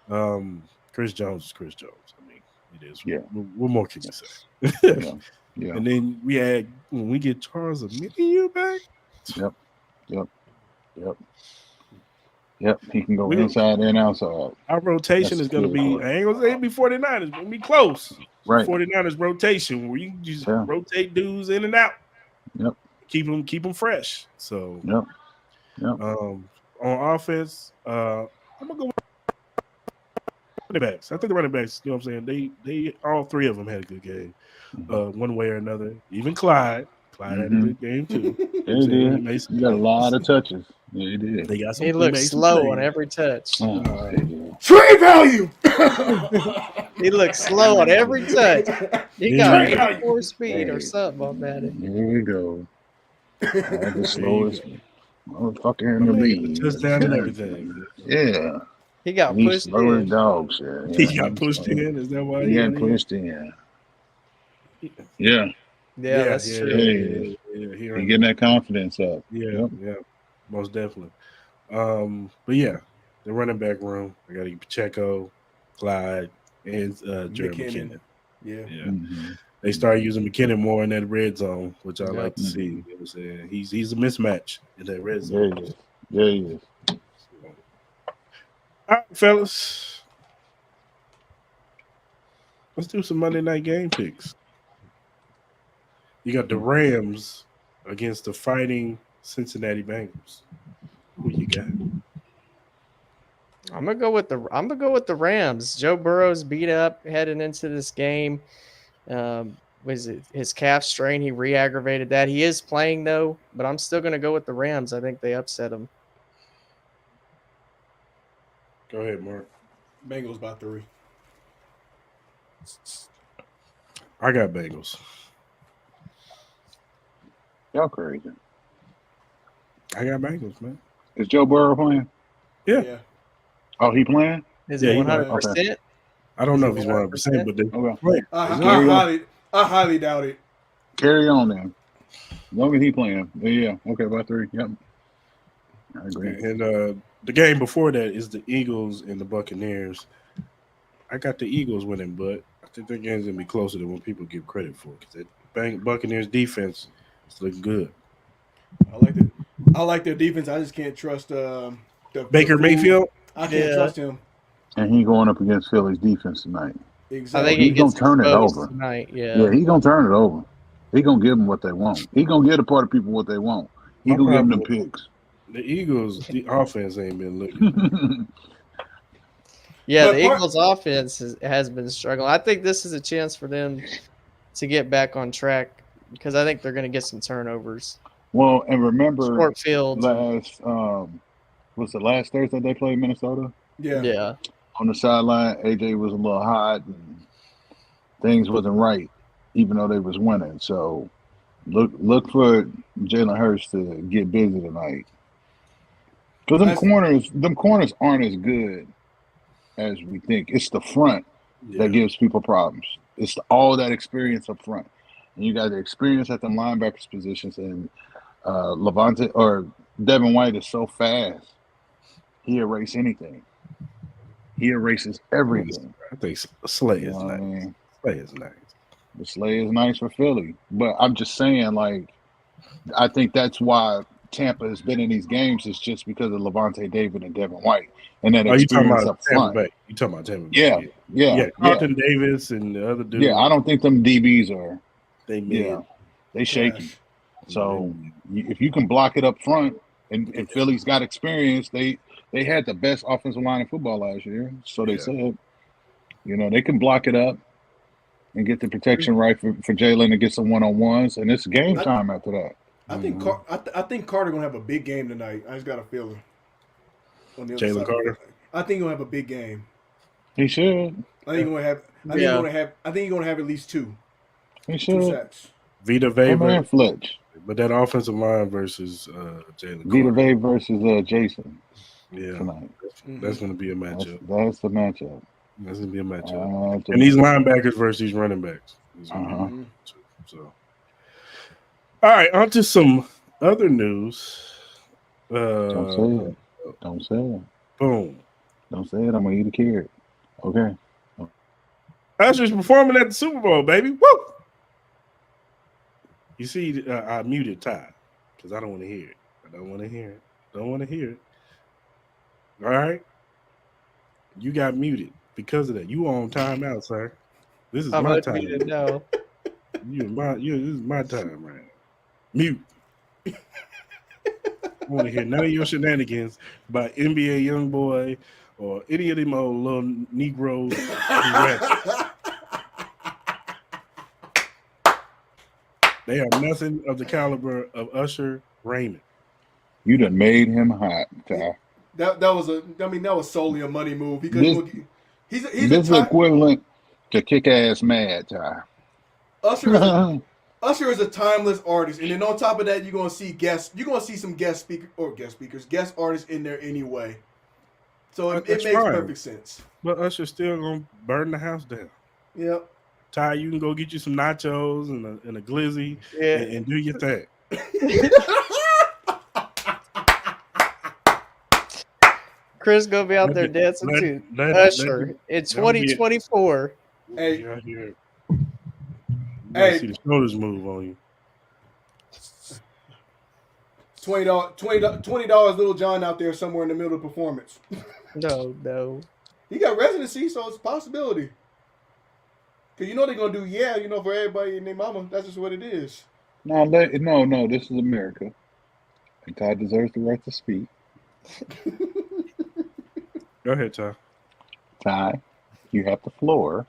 And Chris Jones is Chris Jones. I mean, it is. Yeah. What more can you say? Yeah. And then when we get Charles Amelia back. Yep. He can go inside and outside. Our rotation is going to be, I ain't going to say it'll be 49ers. It's going to be close. Right. 49ers rotation where you can just rotate dudes in and out. Yep. Keep them fresh. So, on offense, I'm going to go with running backs. I think the running backs, you know what I'm saying? They all three of them had a good game, one way or another. Even Clyde had a good game too. He did. He got a lot of touches. Yeah, he did. He looked slow on every touch. Trade value. He looks slow on every touch. He Yeah. got Trade 84 speed or Hey. something on that. Here we go. The There slowest you motherfucker in go. the My man got the league. touchdown and everything. Yeah. He got He's pushed slow as in. dog shit. He Yeah, got he's pushed slow. in. Is that why He got he pushed in. Yeah. Yeah, that's yeah, true. yeah. He He earned getting it. that confidence up. Yeah, Yep. yeah, most definitely. But yeah, the running back room. I got to get Pacheco, Clyde, and Jared McKinnon. Yeah. Yeah, Mm-hmm. they started using McKinnon more in that red zone, which I Yep. like to see. You know what I'm saying? He's a mismatch in that red There zone. he is. There he is. So, all right, fellas, let's do some Monday night game picks. You got the Rams against the fighting Cincinnati Bengals. Who you got? I'm gonna go with the Rams. Joe Burrow's beat up heading into this game. Was it his calf strain? He re-aggravated that. He is playing though, but I'm still gonna go with the Rams. I think they upset him. Go ahead, Mark. Bengals by 3. I got Bengals. Y'all crazy. I got Bengals, man. Is Joe Burrow playing? Yeah. Oh, he playing? Is Yeah, it he might. 100%? I don't Is know it if he's 100%, but they Okay. play. I highly doubt it. Carry on then. As long as he playing. Yeah. Okay, by 3. Yep. I agree. And the game before that is the Eagles and the Buccaneers. I got the Eagles winning, but I think that game's gonna be closer than what people give credit for because that Buccaneers defense is looking good. I like their defense. I just can't trust Baker the fool. Mayfield. I can't Yeah. trust him. And he going up against Philly's defense tonight. I Exactly. think He's he gets gonna turn it exposed over. tonight. Yeah, Yeah. he's gonna turn it over. He gonna give them what they want. He gonna give the party people what they want. He My gonna give them them problem picks. The Eagles, the offense ain't been looking. Yeah, But the part- Eagles' offense has been struggling. I think this is a chance for them to get back on track because I think they're going to get some turnovers, Well, and remember short fields. last was the last Thursday they played Minnesota Yeah. on the sideline. AJ was a little hot and things wasn't right, even though they was winning. So look for Jalen Hurts to get busy tonight. Because them corners aren't as good as we think. It's the front that gives people problems. It's all that experience up front. And you got the experience at the linebackers positions, and Levante or Devin White is so fast. He erases anything. He erases everything. I think Slay You is know what I nice. mean? Slay is nice. The Slay is nice for Philly, but I'm just saying, like, I think that's why Tampa has been in these games is just because of Levante David and Devin White and that Oh, you talking experience about up Tampa front. Bay? You talking about Tampa Bay? Yeah, yeah. Carlton Davis and the other dude. Yeah, I don't think them DBs are. They mid. They shaky. Trash. So if you can block it up front, and Philly's got experience, they had the best offensive line in football last year. So they said, they can block it up and get the protection right for Jalen to get some one-on-ones, and it's game time after that. I think I think Carter gonna have a big game tonight. I just got a feeling. On the other Jalen side Carter? I think he's gonna have a big game. He should. I think he's gonna have. I think he's gonna have at least 2. He 2 should. sacks. Vita My man Vey, Fletch. but that offensive line versus Jalen Vita Carter. Vey versus Jason Yeah, tonight. that's going to be a matchup. That's the matchup. That's going to be a matchup. And these linebackers versus these running backs. So, all right, on to some other news. Don't say it. Don't say it. Boom. Don't say it. I'm gonna eat a carrot. Okay. Usher's performing at the Super Bowl, baby. Woo! You see, I muted Ty because I don't want to hear it. I don't want to hear it. Don't want to hear it. All right? You got muted because of that. You on timeout, sir. This is my time. No. This is my time right now. Mute. I don't want to hear none of your shenanigans by NBA Youngboy or any of them old little Negroes. They are nothing of the caliber of Usher Raymond. You done made him hot, Ty. That was solely a money move because he's a This is equivalent to Kick-Ass Mad, Ty. Usher is a timeless artist, and then on top of that, you're gonna see some guest artists in there anyway. So it makes perfect sense. But Usher's still gonna burn the house down. Yep. Ty, you can go get you some nachos and a glizzy and do your thing. Chris gonna be out there dancing too. Usher in 2024. Hey, see the shoulders move on you. $20, Little John out there somewhere in the middle of the performance. No. He got residency, so it's a possibility. Cause they're gonna do for everybody and their mama. That's just what it is. No, this is America. And Ty deserves the right to speak. Go ahead, Ty. Ty, you have the floor.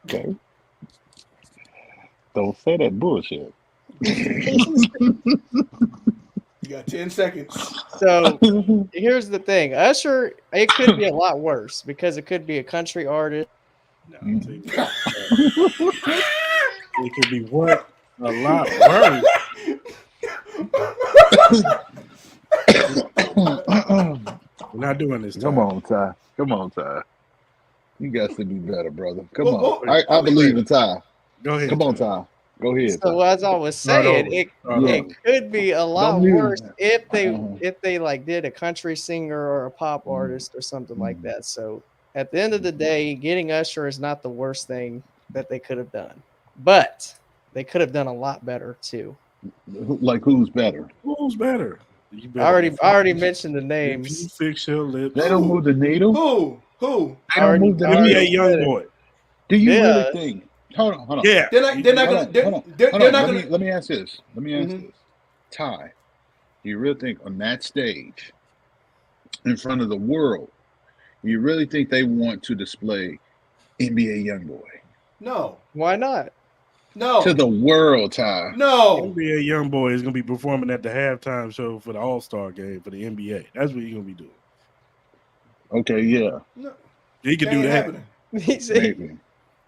Okay. Don't say that bullshit. You got 10 seconds. So here's the thing. Usher, it could be a lot worse because it could be a country artist. No, it could be what? A lot worse. We're not doing this. Come on, Ty. You got to do better, brother. Come on. I believe in Ty. Go ahead. Come on, Ty. Go ahead. So as I was saying, it could be a lot worse if they like did a country singer or a pop artist or something like that. So at the end of the day, getting Usher is not the worst thing that they could have done, but they could have done a lot better too. Like who's better? Who's better? I already mentioned the names. If you fix your lips. They don't move the needle. Who? They don't move the needle. Give me a young boy. Do you really think? Hold on. Yeah. They're not gonna. Let me ask this. Ty, do you really think on that stage, in front of the world, you really think they want to display NBA YoungBoy? No. Why not? No. To the world, Ty. No. NBA YoungBoy is gonna be performing at the halftime show for the All-Star game for the NBA. That's what he's gonna be doing. Okay, yeah. No. He can do that. Maybe.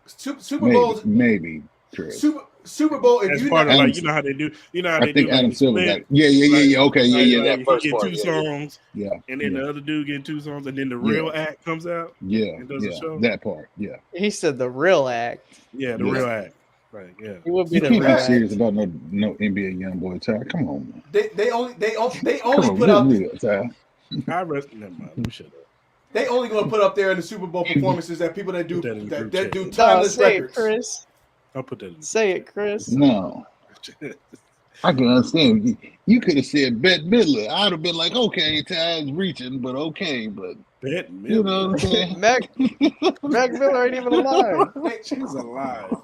Super Bowl. Maybe. True. Super Bowl. If That's you part of like, you know how they do. You know how I they think do. Adam like, Silver. split. Yeah. Okay, Like, that first he get part. two songs. Yeah. And then the other dude get two songs, and then the real act comes out. Yeah. And does a show. That part. Yeah. He said the real act. Yeah, the real act. Right. Yeah. He would be You the can't real be act. serious about no NBA YoungBoy, Ty. Come on, man. They only Come put on, out. real, Ty. Never mind. Let me shut up. They only gonna put up there in the Super Bowl performances that people that do Put that in the group that chat. do timeless say records. it, Chris. I'll put that in. Say it, Chris. No. I can understand. You could have said Bette Midler. I'd have been like, okay, Ty's reaching, but okay, but Bet you know what I'm saying? Mac Miller ain't even alive. She's alive.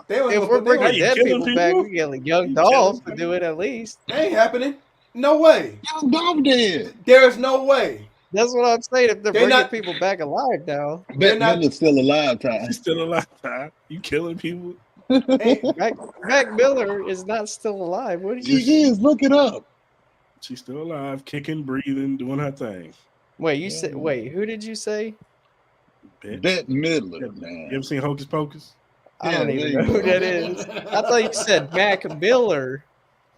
If we're bringing you dead killing people back, people? we get like Young Dolph to do it at least. Ain't happening. No way. Young Dolph dead. There is no way. That's what I'm saying. If they're They're bringing not- people back alive now, Bette not- Midler's still alive, Ty. She's still alive, Ty. You killing people? Mac Miller is not still alive. What do you? She is. Look it up. She's still alive, kicking, breathing, doing her thing. Wait, you said. Wait, who did you say? Bitch. Bette Midler, You man. ever seen Hocus Pocus? I don't Yeah, even there know you who go. that is. I thought you said Mac Miller.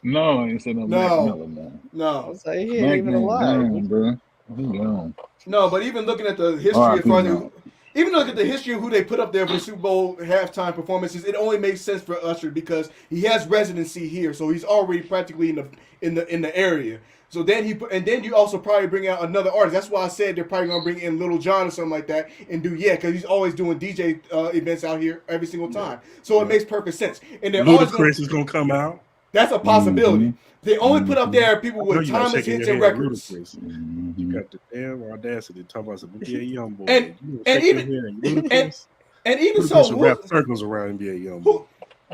No, I ain't said no Mac Miller, man. I No. was like, he ain't Mac even Miller's alive. gone, bro. He gone. No, but even looking at the history R.I.P. as far now. as even look at the history of who they put up there for the Super Bowl halftime performances, it only makes sense for Usher because he has residency here, so he's already practically in the area. So then then you also probably bring out another artist. That's why I said they're probably gonna bring in Little John or something like that and do because he's always doing DJ events out here every single time. So it makes perfect sense. And they're always Ludacris is gonna come out. that's a possibility. They only put up there people I know with you're not timeless shaking hits your and head at records. Ludacris. You got the damn audacity to talk about some NBA YoungBoy. And- You and shake your even- head at Ludacris. And even Ludacris so, will wrap circles around NBA YoungBoy.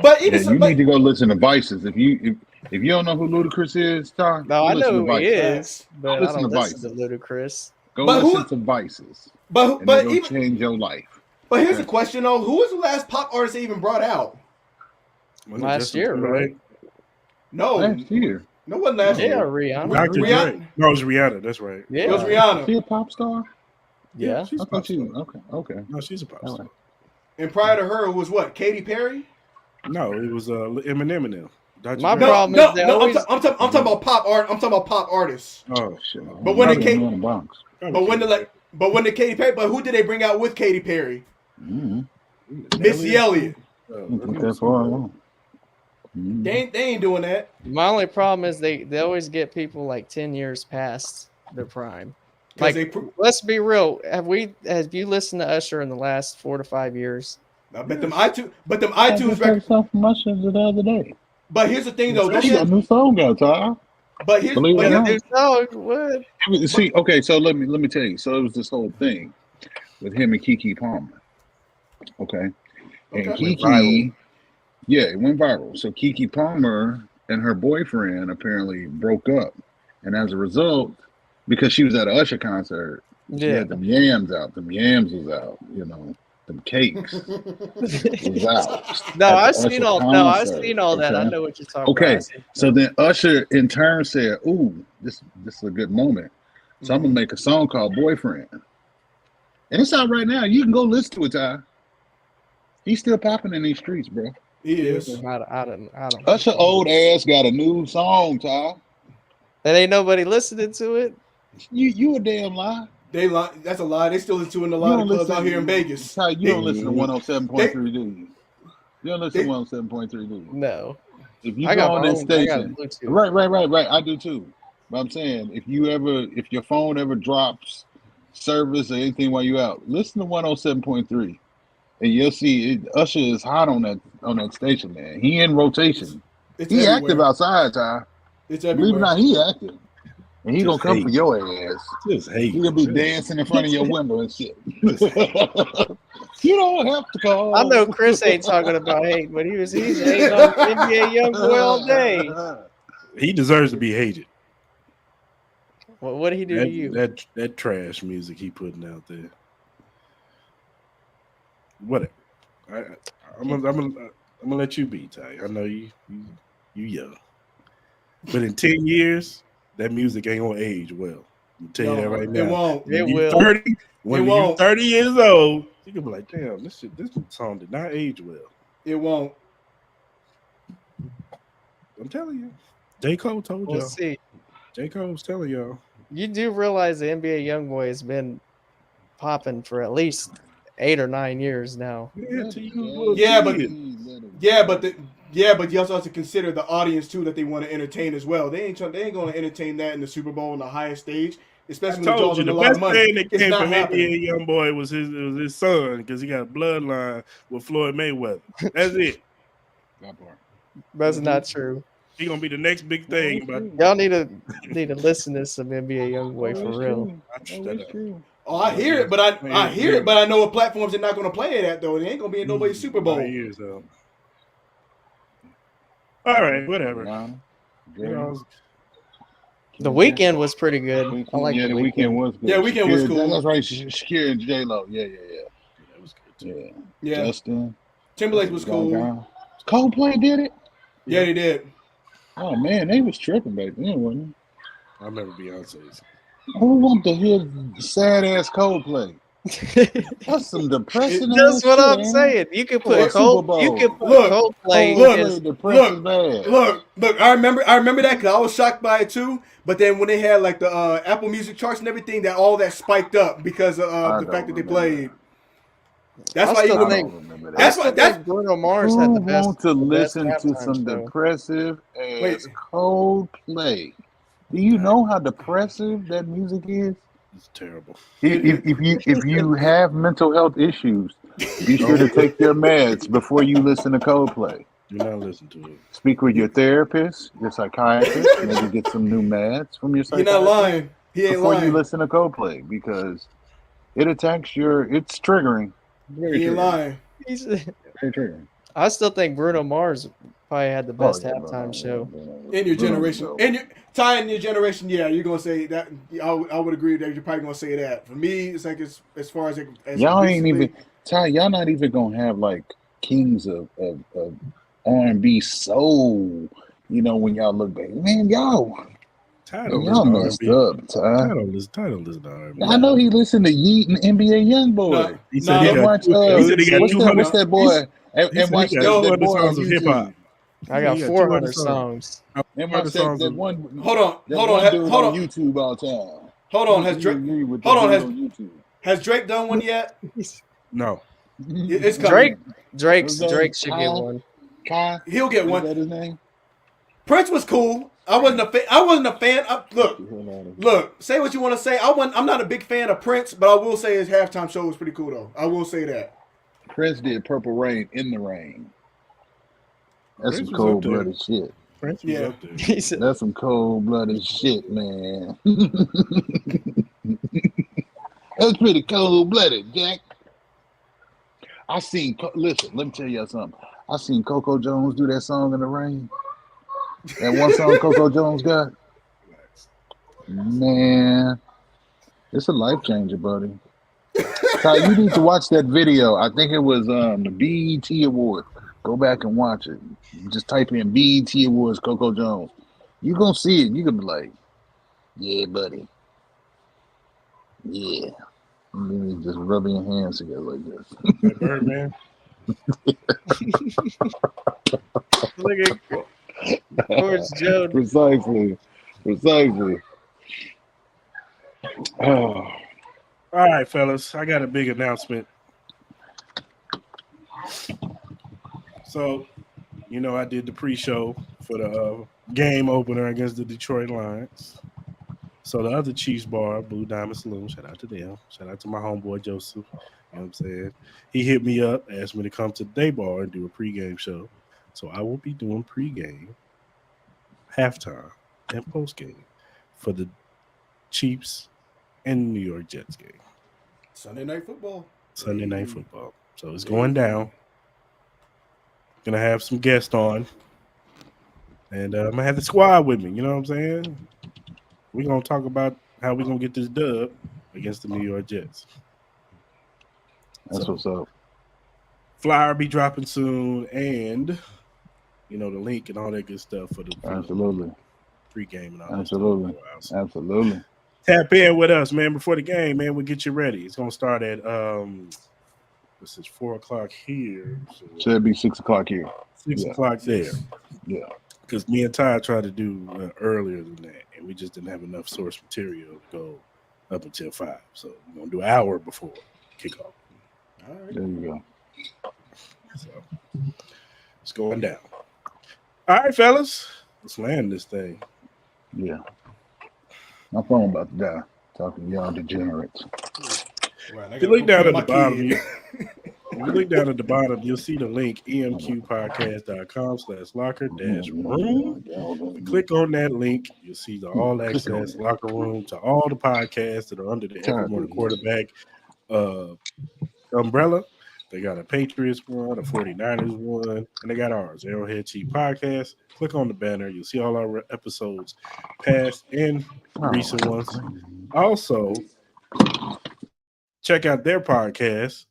but Yeah, even so, you need to go listen to Vices. If you don't know who Ludacris is, Ty, No, go I listen know to who he Vices. is, but I Listen don't to listen to Vices. Ludacris. Go But listen who- to Vices. but And but it'll even change your life. but here's the question though: who was the last pop artist they even brought out? Was it Last Justin year, Timberlake? No, Last year. No, it wasn't last Yeah, year. Rihanna. Dr. Rihanna. Dre. No, it was Rihanna. That's right. Yeah. It was Is Rihanna. she a pop star? Yeah. she's I a pop thought she. star. Okay. No, she's a pop All star. right. And prior to her was what? Katy Perry? No, it was Eminem now. Dr. My Dre. problem No, is they no. always. I'm talking about pop art. I'm talking about pop artists. Oh, Shit. But when I it live came- in the Bronx. But when the Katy Perry, but who did they bring out with Katy Perry? Mm-hmm. Missy Elliott. Think that far along. Mm-hmm. They ain't doing that. My only problem is they always get people like 10 years past their prime. 'Cause Like, they let's be real. Have you listened to Usher in the last 4 to 5 years? I bet them iTunes, I iTunes just heard records. something from Usher the other day. But here's the thing, though. Don't He you got a have, new song out, Ty. but here's Believe it or but not. here- No, what? See, okay, so let me tell you. So it was this whole thing with him and Keke Palmer. Okay. And Okay. Went Keke, viral. yeah, it went viral. So Keke Palmer and her boyfriend apparently broke up. And as a result, because she was at an Usher concert, she Yeah. had them yams out. Them yams was out, them cakes was out. No, at the I've seen Usher all. No, I've concert, seen all that. I okay? know what you're talking Okay, about. so then Usher in turn said, "Ooh, this is a good moment. So I'm gonna make a song called Boyfriend." And it's out right now. You can go listen to it, Ty. He's still popping in these streets, bro. he is. I don't. Usher old ass got a new song, Ty. And ain't nobody listening to it. You a damn lie. They lie. That's a lie. They still listen to it in a You lot don't of clubs listen- out here in Vegas. Ty, you don't listen to 107.3, do you? You don't listen They- to 107.3, do you? No, If you I go got on my that own. I got station, Bluetooth. right. I do too. But I'm saying, if your phone ever drops service or anything while you out, listen to 107.3, and you'll see Usher is hot on that station, man. He in rotation. It's He everywhere. active outside, Ty. It's Believe it or everywhere. not, he active, and he Just gonna come hate. for your ass. Just hate. He gonna be dancing in front of your window and shit. You don't have to call. I know Chris ain't talking about hate, but he's hating on NBA young boy all day. He deserves to be hated. What did he do to you? That trash music he putting out there. Whatever. I'm gonna let you be, Ty. I know you young, but in 10 years, that music ain't gonna age well. I'm tell you that right now. It won't. When It you will. 30, when It you won't. 30 years old, you can be like, damn, this song did not age well. It won't. I'm telling you. J. Cole told We'll y'all. see. J. Cole was telling y'all. You do realize the NBA young boy has been popping for at least 8 or 9 years now. Yeah, to you little Yeah, but kid. but you also have to consider the audience too that they want to entertain as well. They ain't going to entertain that in the Super Bowl on the highest stage, I especially when it told draws you in a the lot of best money. thing that It's came not from happening. NBA young boy was his son because he got a bloodline with Floyd Mayweather. That's it. That part. That's not true. He gonna be the next big thing. But Y'all need to listen to some NBA young boy for real. Oh, I hear it, but I hear it, but I know what platforms they're not going to play it at though. It ain't going to be in nobody's Super Bowl. Years, though. All right, whatever. You know, The weekend was pretty good. I like the the weekend was good. Yeah, weekend was cool. That's right. Shakira and J Lo. Yeah. that was good too. Yeah. Yeah, Justin. Timberlake was cool. Gaga. Coldplay did it. Yeah, they did. Oh man, they was tripping back then, wasn't I remember Beyonce's. they? Who want to hear sad ass Coldplay? That's some depressing. That's what I'm shit, saying. You can For put a Super Bowl. Coldplay. Look, as- Depressing bad. Look. I remember that because I was shocked by it too. But then when they had like the Apple Music charts and everything, that all that spiked up because of the fact that they played. That's I why still even think- remember that. that's I why still think Bruno Mars had the best. want to the best listen to halftime some show. depressive ass Wait. Coldplay. Do you know how depressive that music is? It's terrible. If you have mental health issues, be sure to take your meds before you listen to Coldplay. Do not listen to it. Speak with your therapist, your psychiatrist, maybe get some new meds from your you're psychiatrist. not lying. He ain't before lying. you listen to Coldplay because it attacks it's triggering. Very He ain't triggering. lying. He's- Very triggering. I still think Bruno Mars probably had the best Oh, yeah, halftime no, show. In your Bruno, generation, no. in your generation, yeah, you're gonna say that. I would agree that you're probably gonna say that. For me, it's like as far as Y'all ain't recently- even Ty. Y'all not even gonna have like kings of R&B soul. when y'all look back, man, y'all Listen messed to R&B. up, Ty. Ty don't listen to R&B. I know he listened to Yeet and NBA No, YoungBoy. He said no, he And got. watch He said he got what's 200. that boy? He And said he watch got yo, that 200 boy on songs of hip hop. YouTube. I got He got 400 200 songs. And 200 watch songs that of. one hold on, dude hold on on, YouTube all the time. hold on. Has He Drake? agree with Hold that on, dude on YouTube. has Drake done one yet? No. It's Drake, coming. What's his name? Should get one. Kai? He'll get Is one. that his name? Prince was cool. I wasn't a fan. Look. Say what you want to say. I'm not a big fan of Prince, but I will say his halftime show was pretty cool, though. I will say that. Prince did Purple Rain in the Rain. That's Prince some was up there. cold-blooded shit. Prince was Yeah. up there. He said, That's some cold-blooded shit, man. That's pretty cold-blooded, Jack. Listen, let me tell y'all something. I seen Coco Jones do that song in the rain. That one song Coco Jones got. Man, it's a life changer, buddy. Ty, you need to watch that video. I think it was the BET Awards. Go back and watch it. Just type in BET Awards Coco Jones. You gonna see it. You gonna be like, yeah, buddy. Yeah. And then you just rubbing your hands together like this. Like Birdman. look at Coach Joe. Precisely. Oh, All right, fellas. I got a big announcement. So, I did the pre-show for the game opener against the Detroit Lions. So the other Chiefs bar, Blue Diamond Saloon, shout out to them. Shout out to my homeboy Joseph. You know what I'm saying? He hit me up, asked me to come to their bar and do a pregame show. So I will be doing pregame, halftime, and postgame for the Chiefs and New York Jets game. Sunday Night Football. So it's going down. Gonna have some guests on. And I'm gonna have the squad with me, you know what I'm saying? We're gonna talk about how we're gonna get this dub against the New York Jets. that's what's up. Flyer be dropping soon, and the link and all that good stuff for the Absolutely. pregame and all Absolutely. that stuff. Absolutely. Tap in with us, man, before the game, man. We'll get you ready. It's gonna start at this is 4:00 here. So Should be 6 o'clock here. 6 o'clock there. Yeah. Because me and Ty tried to do earlier than that, and we just didn't have enough source material to go up until 5. So we're gonna do an hour before kickoff. All right. There you go. So it's going down. All right, fellas, let's land this thing. Yeah. My phone about to die. Talking to y'all degenerates. Right, If you look down at the bottom, you'll see the link emqpodcast.com/locker-room. Click on that link. You'll see the all access locker room to all the podcasts that are under the Every Morning Quarterback umbrella. They got a Patriots one, a 49ers one, and they got ours, Arrowhead Chief Podcast. Click on the banner. You'll see all our episodes, past and recent ones. Also, check out their podcast.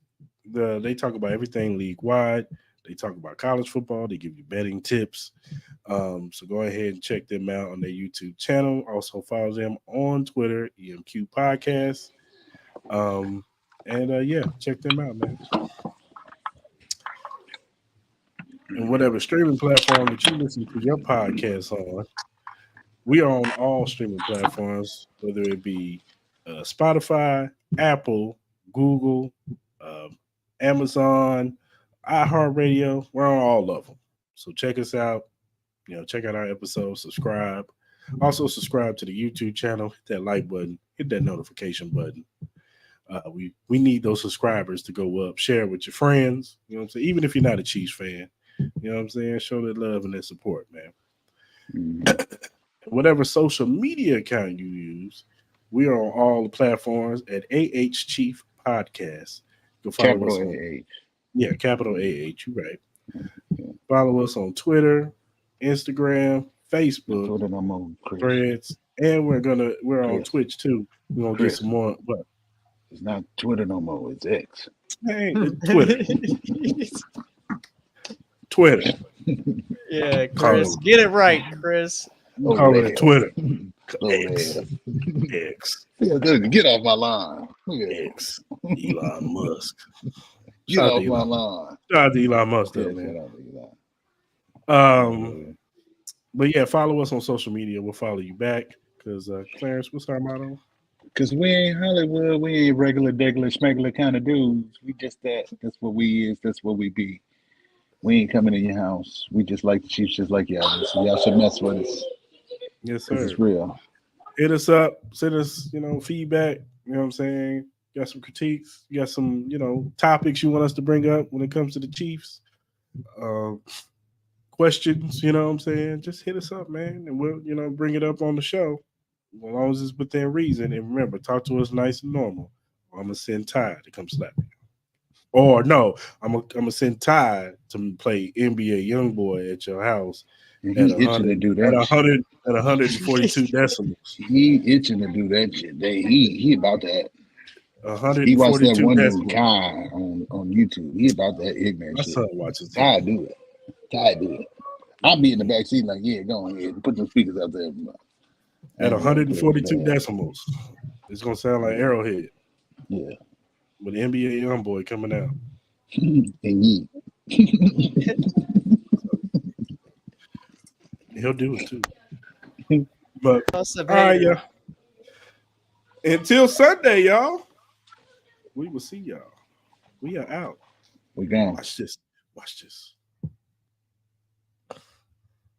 They talk about everything league wide. They talk about college football. They give you betting tips. So go ahead and check them out on their YouTube channel. Also follow them on Twitter, EMQ Podcast. Check them out, man. And whatever streaming platform that you listen to your podcast on, we are on all streaming platforms, whether it be Spotify, Apple, Google, Amazon, iHeartRadio. We're on all of them. So check us out. Check out our episodes. Subscribe. Also subscribe to the YouTube channel. Hit that like button. Hit that notification button. We need those subscribers to go up. Share with your friends. You know what I'm saying? Even if you're not a Chiefs fan, you know what I'm saying? Show that love and that support, man. Whatever social media account you use, we are on all the platforms at AH Chief Podcast. Go follow Capital us on, AH. Yeah, capital AH. You're right. Follow us on Twitter, Instagram, Facebook, Threads, and we're on Twitch too. We're gonna get some more. What? It's not Twitter no more. It's X. Hey, it's Twitter. Twitter. Yeah, Call Chris, it, get it right, Chris. call it Twitter. Old X. ass. X. Yeah, dude, get off my line. Yeah. X. Elon Musk. Get Shout out off to my Elon. line. Shout out to Elon Musk, Yeah, though, shout man. out to Um, Elon. but yeah, follow us on social media. We'll follow you back. Because Clarence, what's our motto? Because we ain't Hollywood, we ain't regular, degular, schmegular kind of dudes. We just that. That's what we is. That's what we be. We ain't coming in your house. We just like the Chiefs, just like y'all. So y'all should mess with us Yes, because sir. it's real. Hit us up. Send us, feedback. You know what I'm saying? Got some critiques. You got some, topics you want us to bring up when it comes to the Chiefs. Questions, you know what I'm saying? Just hit us up, man, and we'll, bring it up on the show. As long as it's within reason. And remember, talk to us nice and normal. Or I'm gonna send Ty to come slap you. Or no, I'm gonna send Ty to play NBA YoungBoy at your house And at he itching to 100 do at that shit. 100 at 142 decimals. He itching to do that shit. He about that. He watched that 142 one dude decimals. Kai on YouTube. He about that ignorant My shit. son watches Ty it. do it. Ty do it. I'll be in the back seat like, yeah, go ahead. Put them speakers out there. At 142 decimals. It's gonna sound like Arrowhead Yeah. with NBA YoungBoy coming out. And ye. He'll do it too. But Awesome all right, hater. yeah. Until Sunday, y'all. We will see y'all. We are out. We gone. Watch this. Watch this.